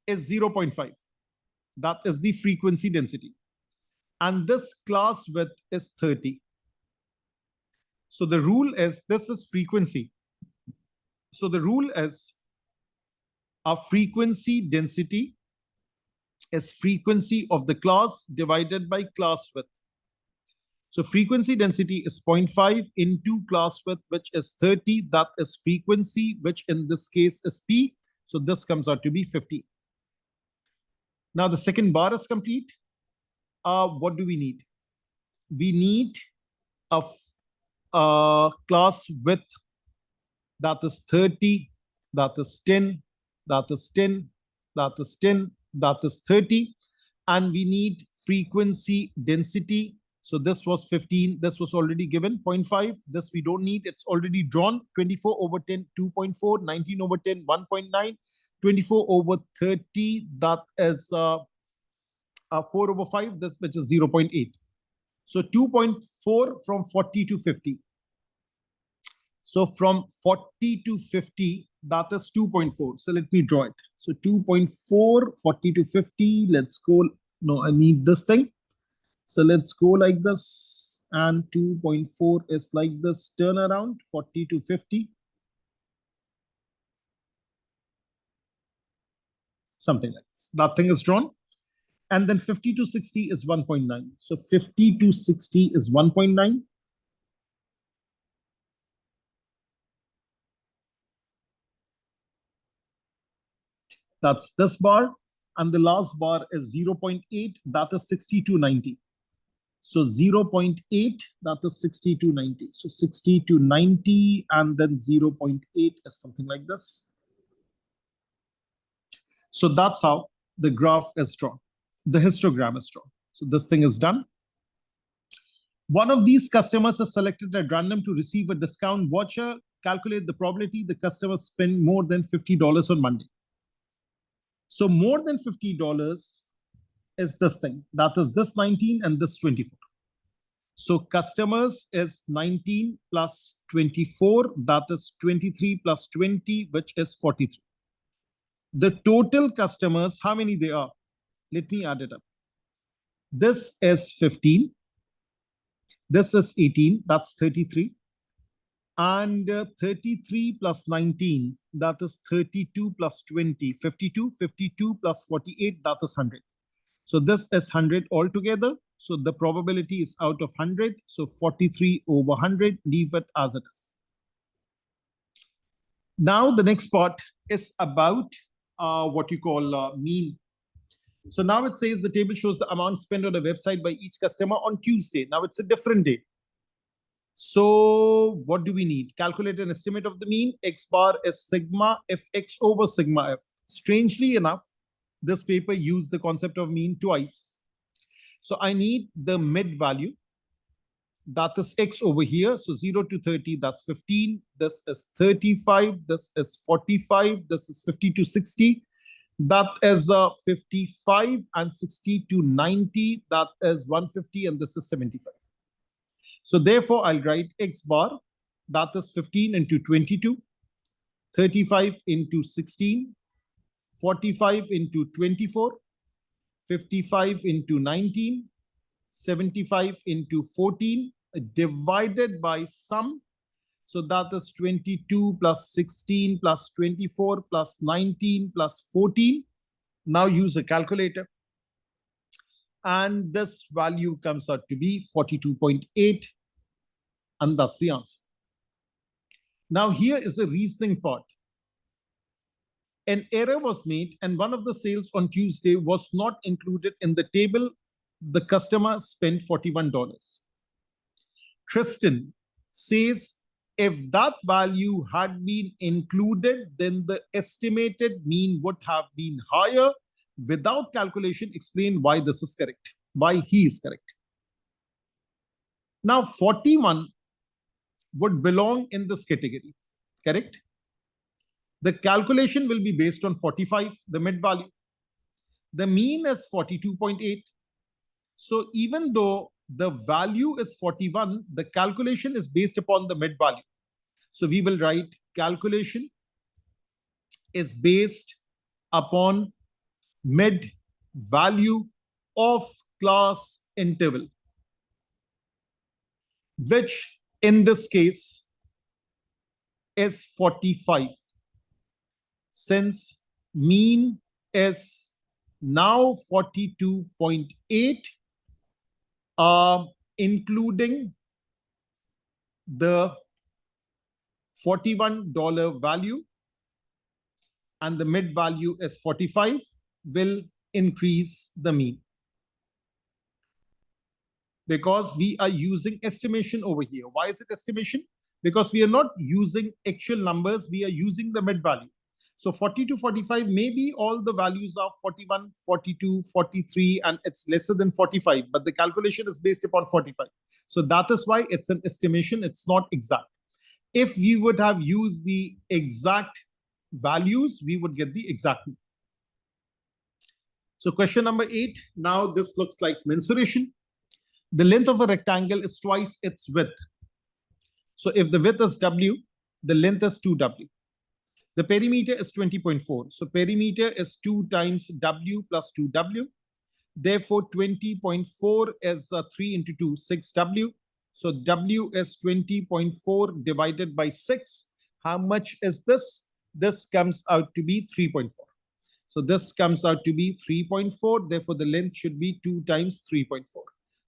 is 0.5. That is the frequency density. And this class width is 30. So the rule is, this is frequency. So the rule is a frequency density is frequency of the class divided by class width. So frequency density is 0.5 into class width, which is 30. That is frequency, which in this case is P. So this comes out to be 50. Now the second bar is complete. What do we need? We need a class width that is 30, that is 10, that is 10, that is 10, that is 30. And we need frequency density. So this was 15. This was already given, 0.5. This we don't need. It's already drawn. 24 over 10, 2.4. 19 over 10, 1.9. 24 over 30, that is 4 over 5, this which is 0.8. So 2.4 from 40 to 50. So from 40 to 50, that is 2.4. So let me draw it. So 2.4, 40 to 50. Let's go. No, I need this thing. So let's go like this. And 2.4 is like this. Turn around, 40 to 50. Something like this. That thing is drawn. And then 50 to 60 is 1.9. So 50 to 60 is 1.9. That's this bar. And the last bar is 0.8. That is 60 to 90. So 0.8, that is 60 to 90. So 60 to 90, and then 0.8 is something like this. So that's how the graph is drawn. The histogram is drawn. So this thing is done. One of these customers is selected at random to receive a discount voucher. Calculate the probability the customer spend more than $50 on Monday. So more than $50 is this thing. That is this 19 and this 24. So customers is 19 plus 24. That is 23 plus 20, which is 43. The total customers, how many they are? Let me add it up. This is 15. This is 18. That's 33. And 33 plus 19, that is 32 plus 20, 52. 52 plus 48, that is 100. So this is 100 altogether. So the probability is out of 100. So 43 over 100, leave it as it is. Now the next part is about what you call mean. So now it says the table shows the amount spent on the website by each customer on Tuesday. Now it's a different day. So what do we need? Calculate an estimate of the mean. X bar is sigma fx over sigma f. Strangely enough, this paper used the concept of mean twice. So I need the mid value. That is x over here. So 0 to 30, that's 15. This is 35. This is 45. This is 50 to 60. That is 55, and 60 to 90. That is 150, and this is 75. So therefore, I'll write x bar. That is 15 into 22. 35 into 16. 45 into 24. 55 into 19. 75 into 14 divided by sum. So that is 22 plus 16 plus 24 plus 19 plus 14. Now use a calculator. And this value comes out to be 42.8. And that's the answer. Now here is a reasoning part. An error was made and one of the sales on Tuesday was not included in the table. The customer spent $41. Tristan says, if that value had been included, then the estimated mean would have been higher. Without calculation, explain why this is correct, why he is correct. Now, 41 would belong in this category, correct? The calculation will be based on 45, the mid value. The mean is 42.8. So even though the value is 41, the calculation is based upon the mid value. So we will write calculation is based upon mid value of class interval, which in this case is 45. Since mean is now 42.8, including the $41 value and the mid value is 45, will increase the mean. Because we are using estimation over here. Why is it estimation? Because we are not using actual numbers, we are using the mid value. So 40 to 45, maybe all the values are 41, 42, 43, and it's lesser than 45, but the calculation is based upon 45. So that is why it's an estimation, it's not exact. If we would have used the exact values, we would get the exact. So question number 8, now this looks like mensuration. The length of a rectangle is twice its width. So if the width is W, the length is 2W. The perimeter is 20.4. So perimeter is 2 times W plus 2W. Therefore, 20.4 is 3 into 2, 6W. So W is 20.4 divided by 6. How much is this? This comes out to be 3.4. So this comes out to be 3.4. Therefore, the length should be 2 times 3.4.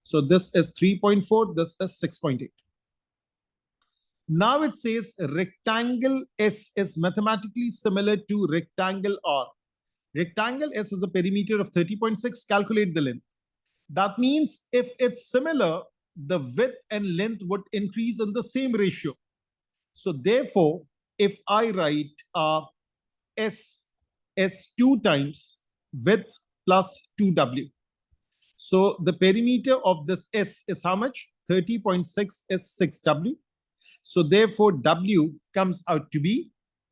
So this is 3.4, this is 6.8. Now it says rectangle S is mathematically similar to rectangle R. Rectangle S is a perimeter of 30.6, calculate the length. That means if it's similar, the width and length would increase in the same ratio. So therefore, if I write S is 2 times width plus 2W. So the perimeter of this S is how much? 30.6 is 6W. So therefore, W comes out to be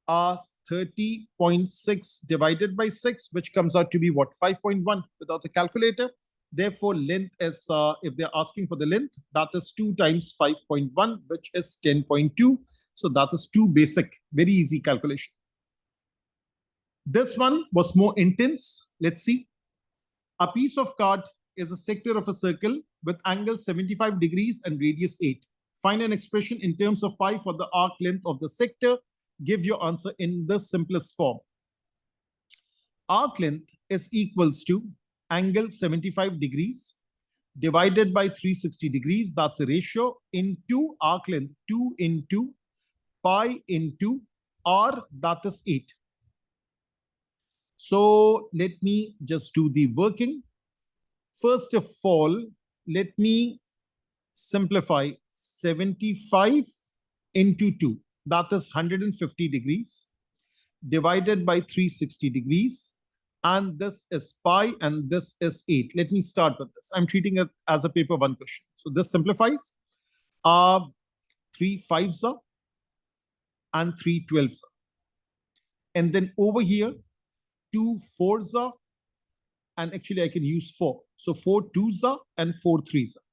30.6 divided by 6, which comes out to be what? 5.1 without the calculator. Therefore, length is, if they're asking for the length, that is 2 times 5.1, which is 10.2. So that is 2 basic, very easy calculation. This one was more intense. Let's see. A piece of card is a sector of a circle with angle 75 degrees and radius 8. Find an expression in terms of pi for the arc length of the sector. Give your answer in the simplest form. Arc length is equals to angle 75 degrees divided by 360 degrees. That's the ratio into arc length 2 into pi into r, that is 8. So let me just do the working. First of all, let me simplify 75 into 2. That is 150 degrees divided by 360 degrees. And this is pi and this is 8. Let me start with this. I'm treating it as a paper 1 question. So this simplifies. 3 5s are and 3 12s are. And then over here, 2 4s are. And actually I can use 4. So 4 2s are and 4 3s are.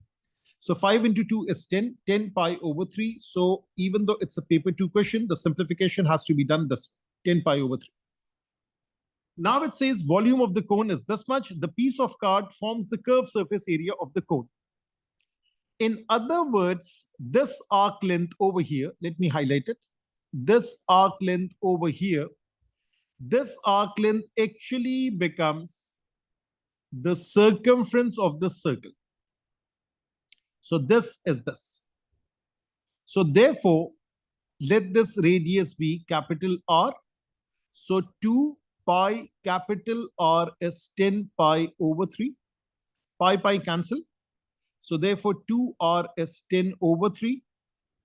So 5 into 2 is 10, 10 pi over 3. So even though it's a paper 2 question, the simplification has to be done this 10 pi over 3. Now it says volume of the cone is this much. The piece of card forms the curved surface area of the cone. In other words, this arc length over here, let me highlight it. This arc length over here, this arc length actually becomes the circumference of the circle. So this is this. So therefore, let this radius be capital R. So 2 pi capital R is 10 pi over 3. Pi cancel. So therefore, 2R is 10 over 3.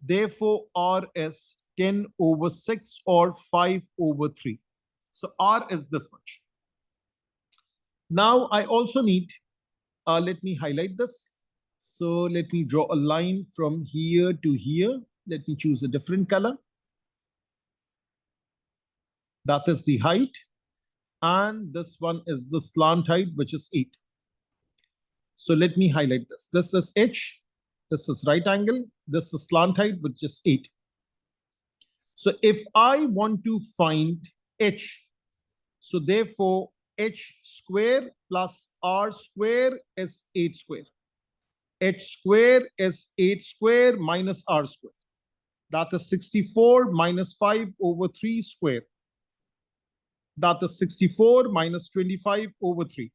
Therefore, R is 10 over 6 or 5 over 3. So R is this much. Now I also need, let me highlight this. So let me draw a line from here to here. Let me choose a different color. That is the height. And this one is the slant height, which is 8. So let me highlight this. This is H. This is right angle. This is slant height, which is 8. So if I want to find H, so therefore H square plus R square is 8 square. H square is 8 square minus R square. That is 64 minus 5 over 3 square. That is 64 minus 25 over 3.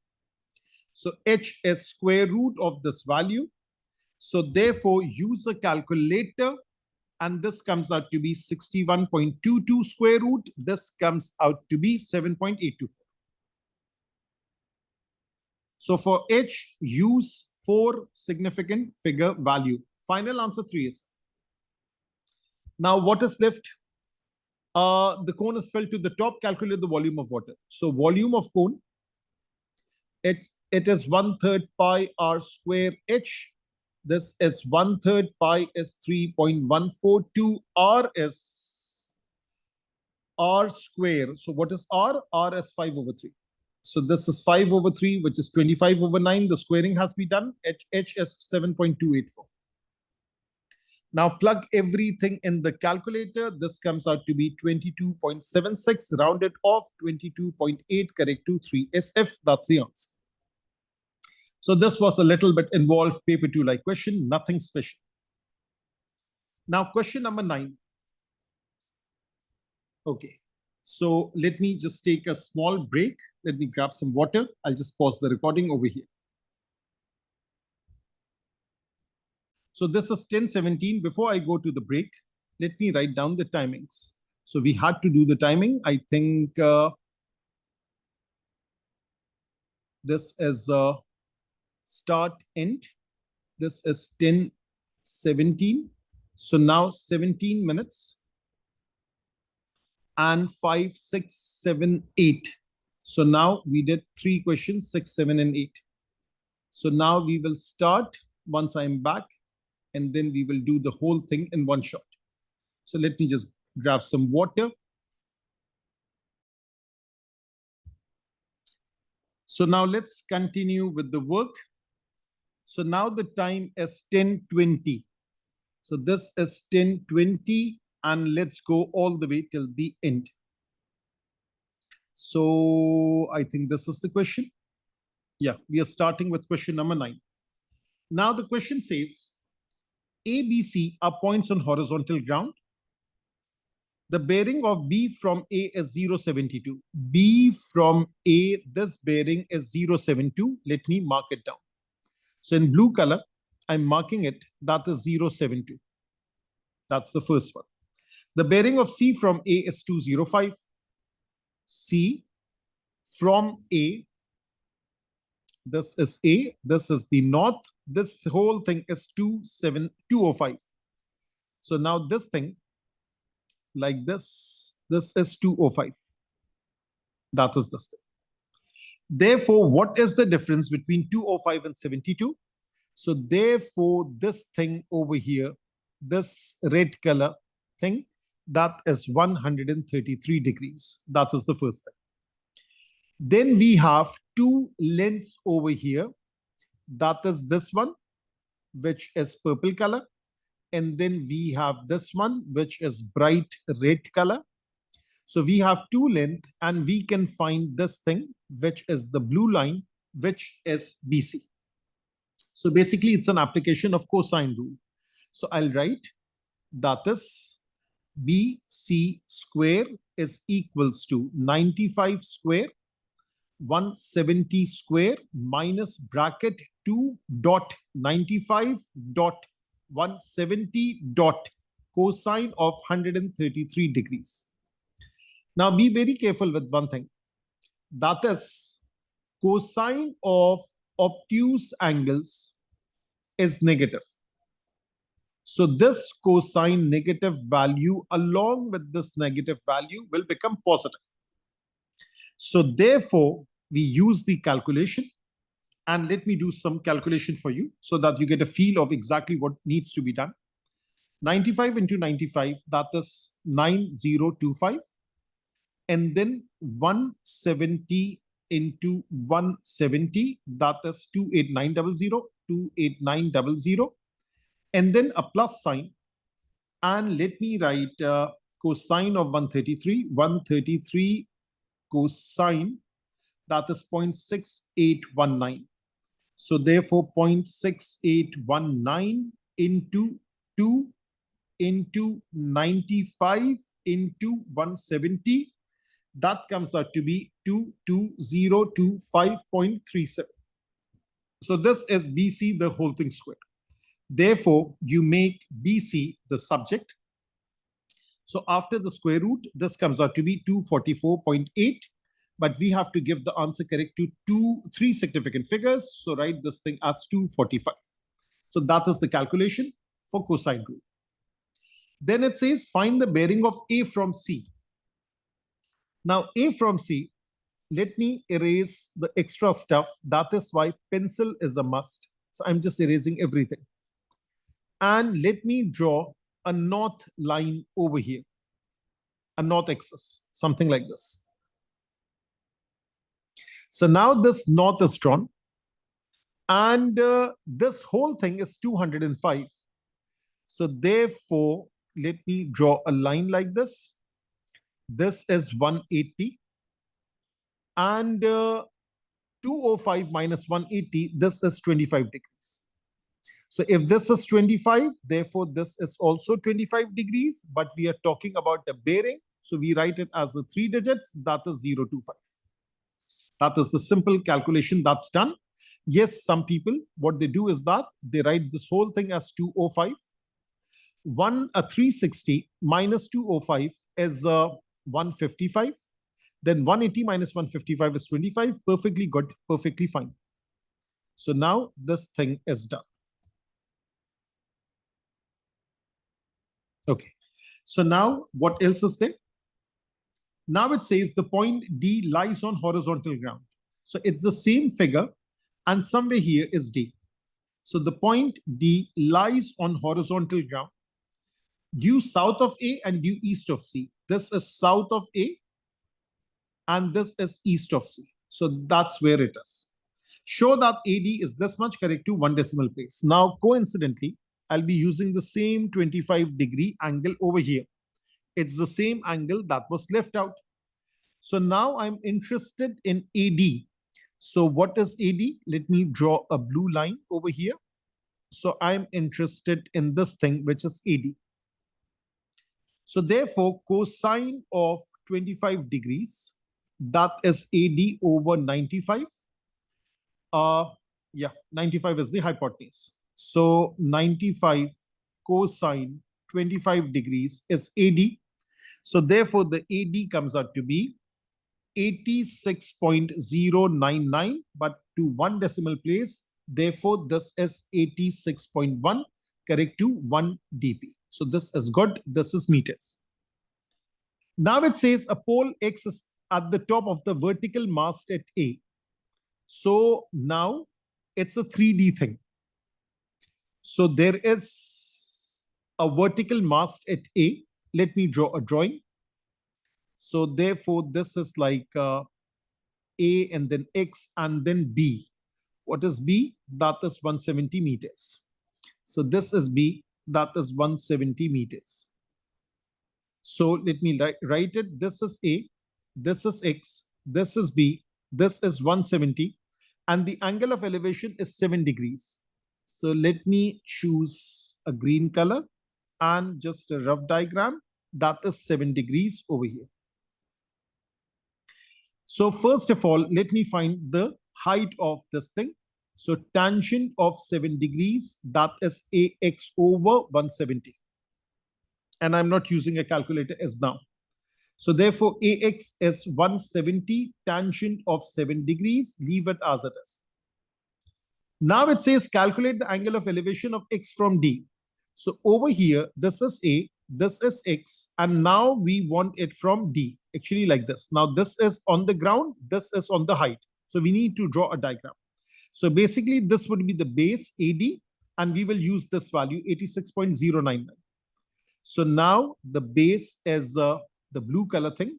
So H is square root of this value. So therefore, use a calculator, and this comes out to be 61.22 square root. This comes out to be 7.824. So for H, use 4 significant figure value. Final answer 3 is. Now what is left? The cone is filled to the top. Calculate the volume of water. So volume of cone, it is 1/3 pi r square H. This is 1/3 pi is 3.142. R is r square. So what is R? R is 5/3. So this is 5/3, which is 25/9. The squaring has been done. H is 7.284. Now plug everything in the calculator. This comes out to be 22.76, rounded off 22.8, correct to 3 SF. That's the answer. So this was a little bit involved paper 2-like question, nothing special. Now question number 9. Okay, so let me just take a small break. Let me grab some water. I'll just pause the recording over here. So this is 10:17. Before I go to the break, let me write down the timings. So we had to do the timing. I think this is start end. This is 10:17. So now 17 minutes and 5, 6, 7, 8. So now we did 3 questions, 6, 7, and 8. So now we will start once I'm back, and then we will do the whole thing in one shot. So let me just grab some water. So now let's continue with the work. So now the time is 10:20. So this is 10:20, and let's go all the way till the end. So I think this is the question. Yeah, we are starting with question number 9. Now the question says, A, B, C are points on horizontal ground. The bearing of B from A is 0.72. B from A, this bearing is 0.72. Let me mark it down. So in blue color, I'm marking it. That is 0.72. That's the first one. The bearing of C from A is 205. C from A, this is A, this is the north. This whole thing is 205. So now this thing, like this is 205. That is this thing. Therefore, what is the difference between 205 and 72? So therefore, this thing over here, this red color thing, that is 133 degrees. That is the first thing. Then we have 2 lengths over here. That is this one, which is purple color. And then we have this one, which is bright red color. So we have 2 lengths, and we can find this thing, which is the blue line, which is BC. So basically, it's an application of cosine rule. So I'll write that is BC square is equals to 95 square, 170 square minus bracket 2 dot 95 dot 170 dot cosine of 133 degrees. Now be very careful with one thing. That is cosine of obtuse angles is negative. So this cosine negative value along with this negative value will become positive. So therefore, we use the calculation, and let me do some calculation for you so that you get a feel of exactly what needs to be done. 95 into 95, that is 9025. And then 170 into 170, that is 28900, 28900. And then a plus sign. And let me write cosine of 133. 133 cosine, that is 0.6819. So therefore 0.6819 into 2 into 95 into 170, that comes out to be 22025.37. So this is BC, the whole thing squared. Therefore, you make BC the subject. So after the square root, this comes out to be 244.8. But we have to give the answer correct to three significant figures. So write this thing as 245. So that is the calculation for cosine rule. Then it says find the bearing of A from C. Now A from C, let me erase the extra stuff. That is why pencil is a must. So I'm just erasing everything. And let me draw a north line over here, a north axis, something like this. So now this north is drawn, and this whole thing is 205. So therefore, let me draw a line like this. This is 180, and 205 minus 180, this is 25 degrees. So if this is 25, therefore this is also 25 degrees, but we are talking about the bearing. So we write it as the 3 digits, that is 025. That is the simple calculation that's done. Yes, some people, what they do is that they write this whole thing as 205. 360 minus 205 is 155. Then 180 minus 155 is 25. Perfectly good, perfectly fine. So now this thing is done. Okay. So now what else is there? Now it says the point D lies on horizontal ground. So it's the same figure, and somewhere here is D. So the point D lies on horizontal ground, due south of A and due east of C. This is south of A, and this is east of C. So that's where it is. Show that AD is this much, correct to 1 decimal place. Now, coincidentally, I'll be using the same 25-degree angle over here. It's the same angle that was left out. So now I'm interested in AD. So what is AD? Let me draw a blue line over here. So I'm interested in this thing, which is AD. So therefore, cosine of 25 degrees, that is AD over 95. 95 is the hypotenuse. So 95 cosine 25 degrees is AD. So therefore, the AD comes out to be 86.099, but to 1 decimal place. Therefore, this is 86.1, correct to 1 dp. So this is good. This is meters. Now it says a pole X is at the top of the vertical mast at A. So now it's a 3D thing. So there is a vertical mast at A. Let me draw a drawing. So therefore, this is like A and then X and then B. What is B? That is 170 meters. So this is B. That is 170 meters. So let me write it. This is A. This is X. This is B. This is 170. And the angle of elevation is 7 degrees. So let me choose a green color and just a rough diagram. That is 7 degrees over here. So first of all, let me find the height of this thing. So tangent of 7 degrees, that is AX over 170. And I'm not using a calculator as now. So therefore, AX is 170 tangent of 7 degrees. Leave it as it is. Now it says calculate the angle of elevation of X from D. So over here, this is A, this is X, and now we want it from D. Actually like this. Now this is on the ground, this is on the height. So we need to draw a diagram. So basically this would be the base AD, and we will use this value 86.099. So now the base is the blue color thing.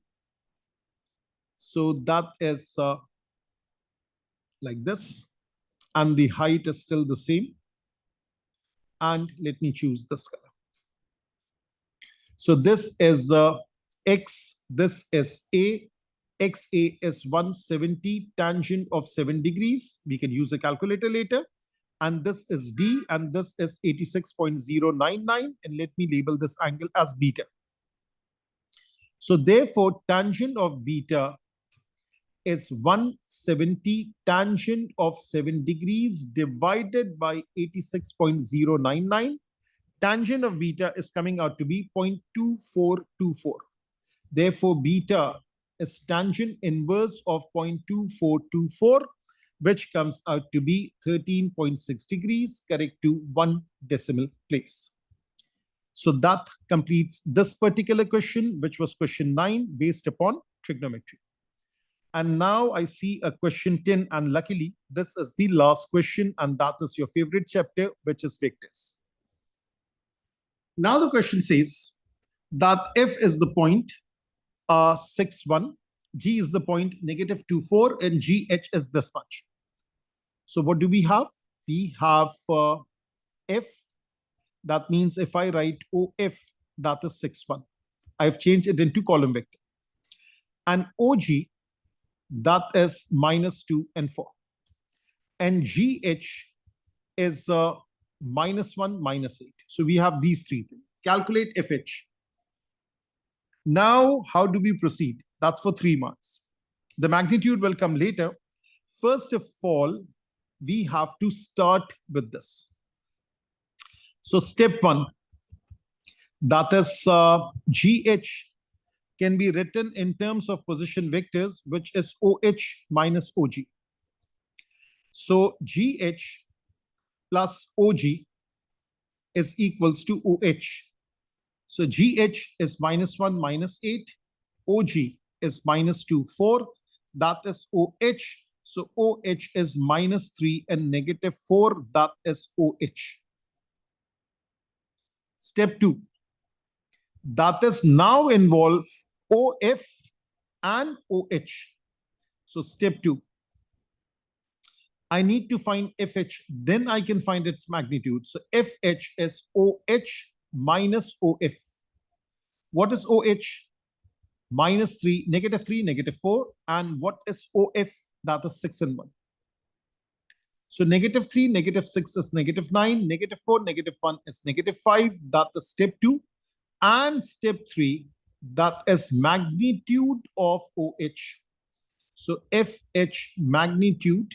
So that is like this. And the height is still the same. And let me choose this color. So this is X, this is A. XA is 170 tangent of 7 degrees. We can use a calculator later. And this is D, and this is 86.099. And let me label this angle as beta. So therefore, tangent of beta is 170 tangent of 7 degrees divided by 86.099. Tangent of beta is coming out to be 0.2424. Therefore, beta is tangent inverse of 0.2424, which comes out to be 13.6 degrees, correct to 1 decimal place. So that completes this particular question, which was question 9 based upon trigonometry. And now I see a question 10, and luckily this is the last question, and that is your favorite chapter, which is vectors. Now the question says that f is the point 6, 1, g is the point negative 2, 4, and gh is this much. So what do we have? We have f. That means if I write OF, that is 6, 1. I've changed it into column vector. And OG, that is minus 2 and 4. And GH is minus 1, minus 8. So we have these three things. Calculate FH. Now, how do we proceed? That's for 3 marks. The magnitude will come later. First of all, we have to start with this. So step 1, that is GH can be written in terms of position vectors, which is OH minus OG. So GH plus OG is equals to OH. So GH is minus 1, minus 8. OG is minus 2, 4. That is OH. So OH is minus 3 and negative 4. That is OH. Step 2, that is now involve OF and OH. So step 2, I need to find FH, then I can find its magnitude. So FH is OH minus OF. What is OH? Minus 3, negative 4. And what is OF? That is 6 and 1. So negative 3, negative 6 is negative 9, negative 4, negative 1 is negative 5. That is step 2. And step 3, that is magnitude of OH. So FH magnitude,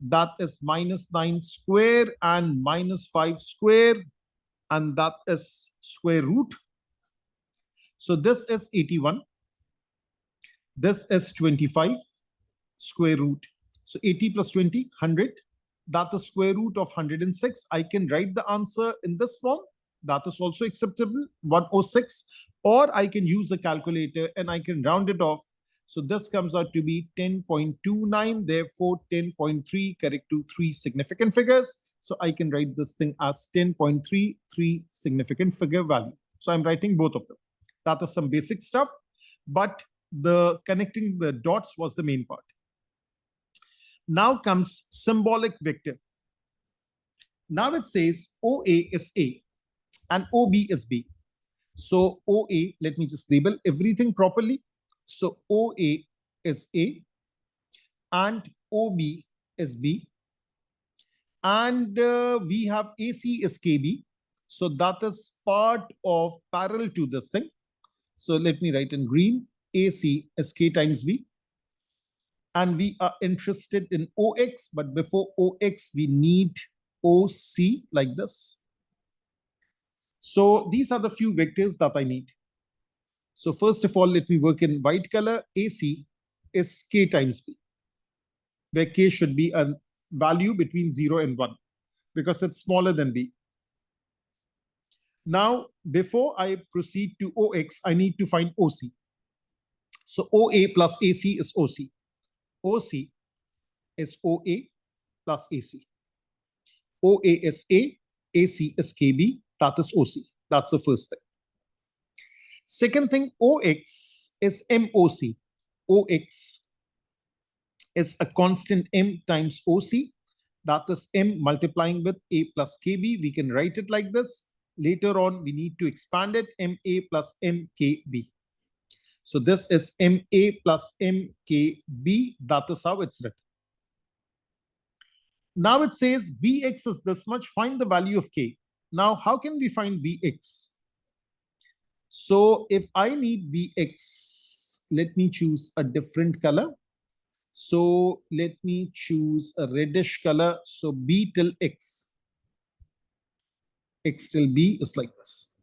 that is minus 9 square and minus 5 square, and that is square root. So this is 81. This is 25 square root. So 80 plus 20, 100. That is square root of 106. I can write the answer in this form. That is also acceptable, 106. Or I can use a calculator and I can round it off. So this comes out to be 10.29. Therefore, 10.3 correct to 3 significant figures. So I can write this thing as 10.33 significant figure value. So I'm writing both of them. That is some basic stuff. But the connecting the dots was the main part. Now comes symbolic vector. Now it says OA is A and OB is B. So OA, let me just label everything properly. So OA is A and OB is B. And we have AC is KB. So that is part of parallel to this thing. So let me write in green. AC is K times B. And we are interested in OX, but before OX, we need OC like this. So these are the few vectors that I need. So first of all, let me work in white color. AC is K times B, where K should be a value between 0 and 1 because it's smaller than B. Now, before I proceed to OX, I need to find OC. So OA plus AC is OC. OC is OA plus AC. OA is A, AC is KB, that is OC. That's the first thing. Second thing, OX is MOC. OX is a constant M times OC. That is M multiplying with A plus KB. We can write it like this. Later on, we need to expand it, MA plus MKB. So this is MA plus MKB. That is how it's written. Now it says Bx is this much. Find the value of K. Now, how can we find Bx? So if I need Bx, let me choose a different color. So let me choose a reddish color. So B till X. X till B is like this.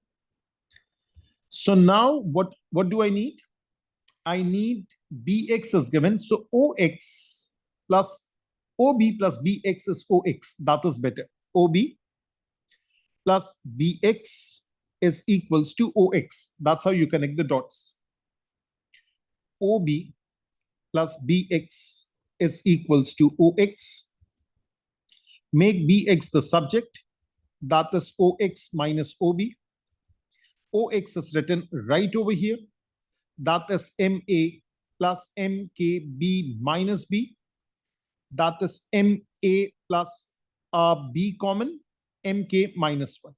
So now what do I need? I need Bx is given. So Ox plus OB plus Bx is Ox. That is better. OB plus Bx is equals to Ox. That's how you connect the dots. OB plus Bx is equals to Ox. Make Bx the subject. That is Ox minus OB. Ox is written right over here. That is MA plus MKB minus B. That is MA plus B common, MK minus 1.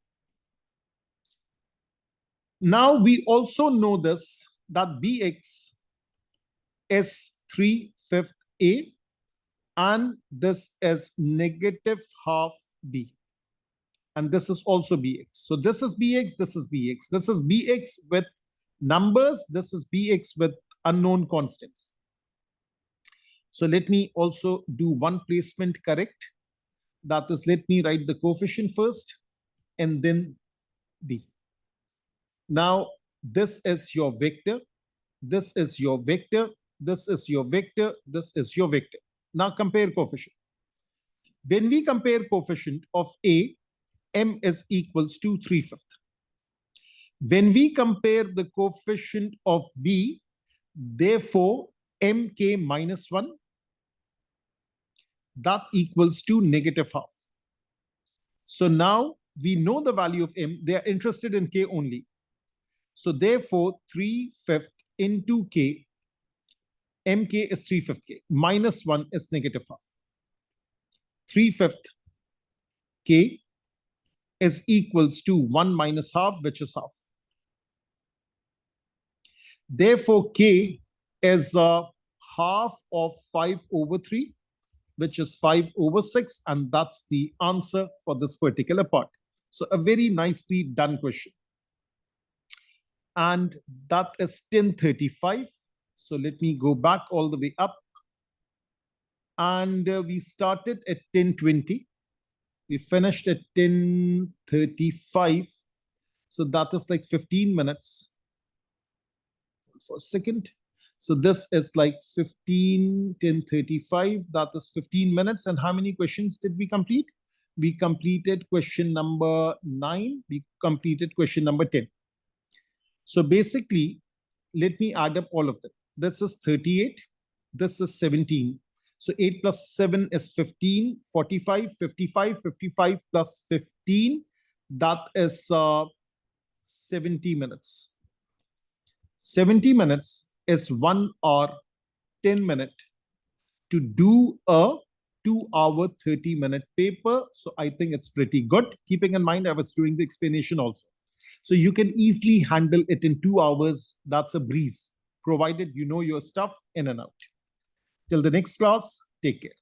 Now we also know this, that Bx is 3/5 A and this is negative half B. And this is also Bx. So this is Bx, this is Bx. This is Bx with numbers, this is Bx with unknown constants. So let me also do one placement correct. That is, let me write the coefficient first and then B. Now, this is your vector. This is your vector. This is your vector. This is your vector. Now compare coefficient. When we compare coefficient of A, M is equals to 3/5. When we compare the coefficient of B, therefore, MK minus 1, that equals to negative half. So now we know the value of M. They are interested in K only. So therefore, 3/5 into K, MK is 3/5 K. Minus 1 is negative half. 3/5 K is equals to 1 minus half, which is half. Therefore, K is half of 5/3, which is 5/6, and that's the answer for this particular part. So a very nicely done question. And that is 10:35. So let me go back all the way up. And we started at 10:20. We finished at 10:35. So that is like 15 minutes. For a second. So this is like 10:35. That is 15 minutes. And how many questions did we complete? We completed question number 9. We completed question number 10. So basically, let me add up all of them. This is 38. This is 17. So 8 plus 7 is 15, 45, 55, 55 plus 15. That is 70 minutes. 70 minutes is 1 hour, 10 minutes to do a 2-hour, 30-minute paper. So I think it's pretty good. Keeping in mind, I was doing the explanation also. So you can easily handle it in 2 hours. That's a breeze, provided you know your stuff in and out. Till the next class, take care.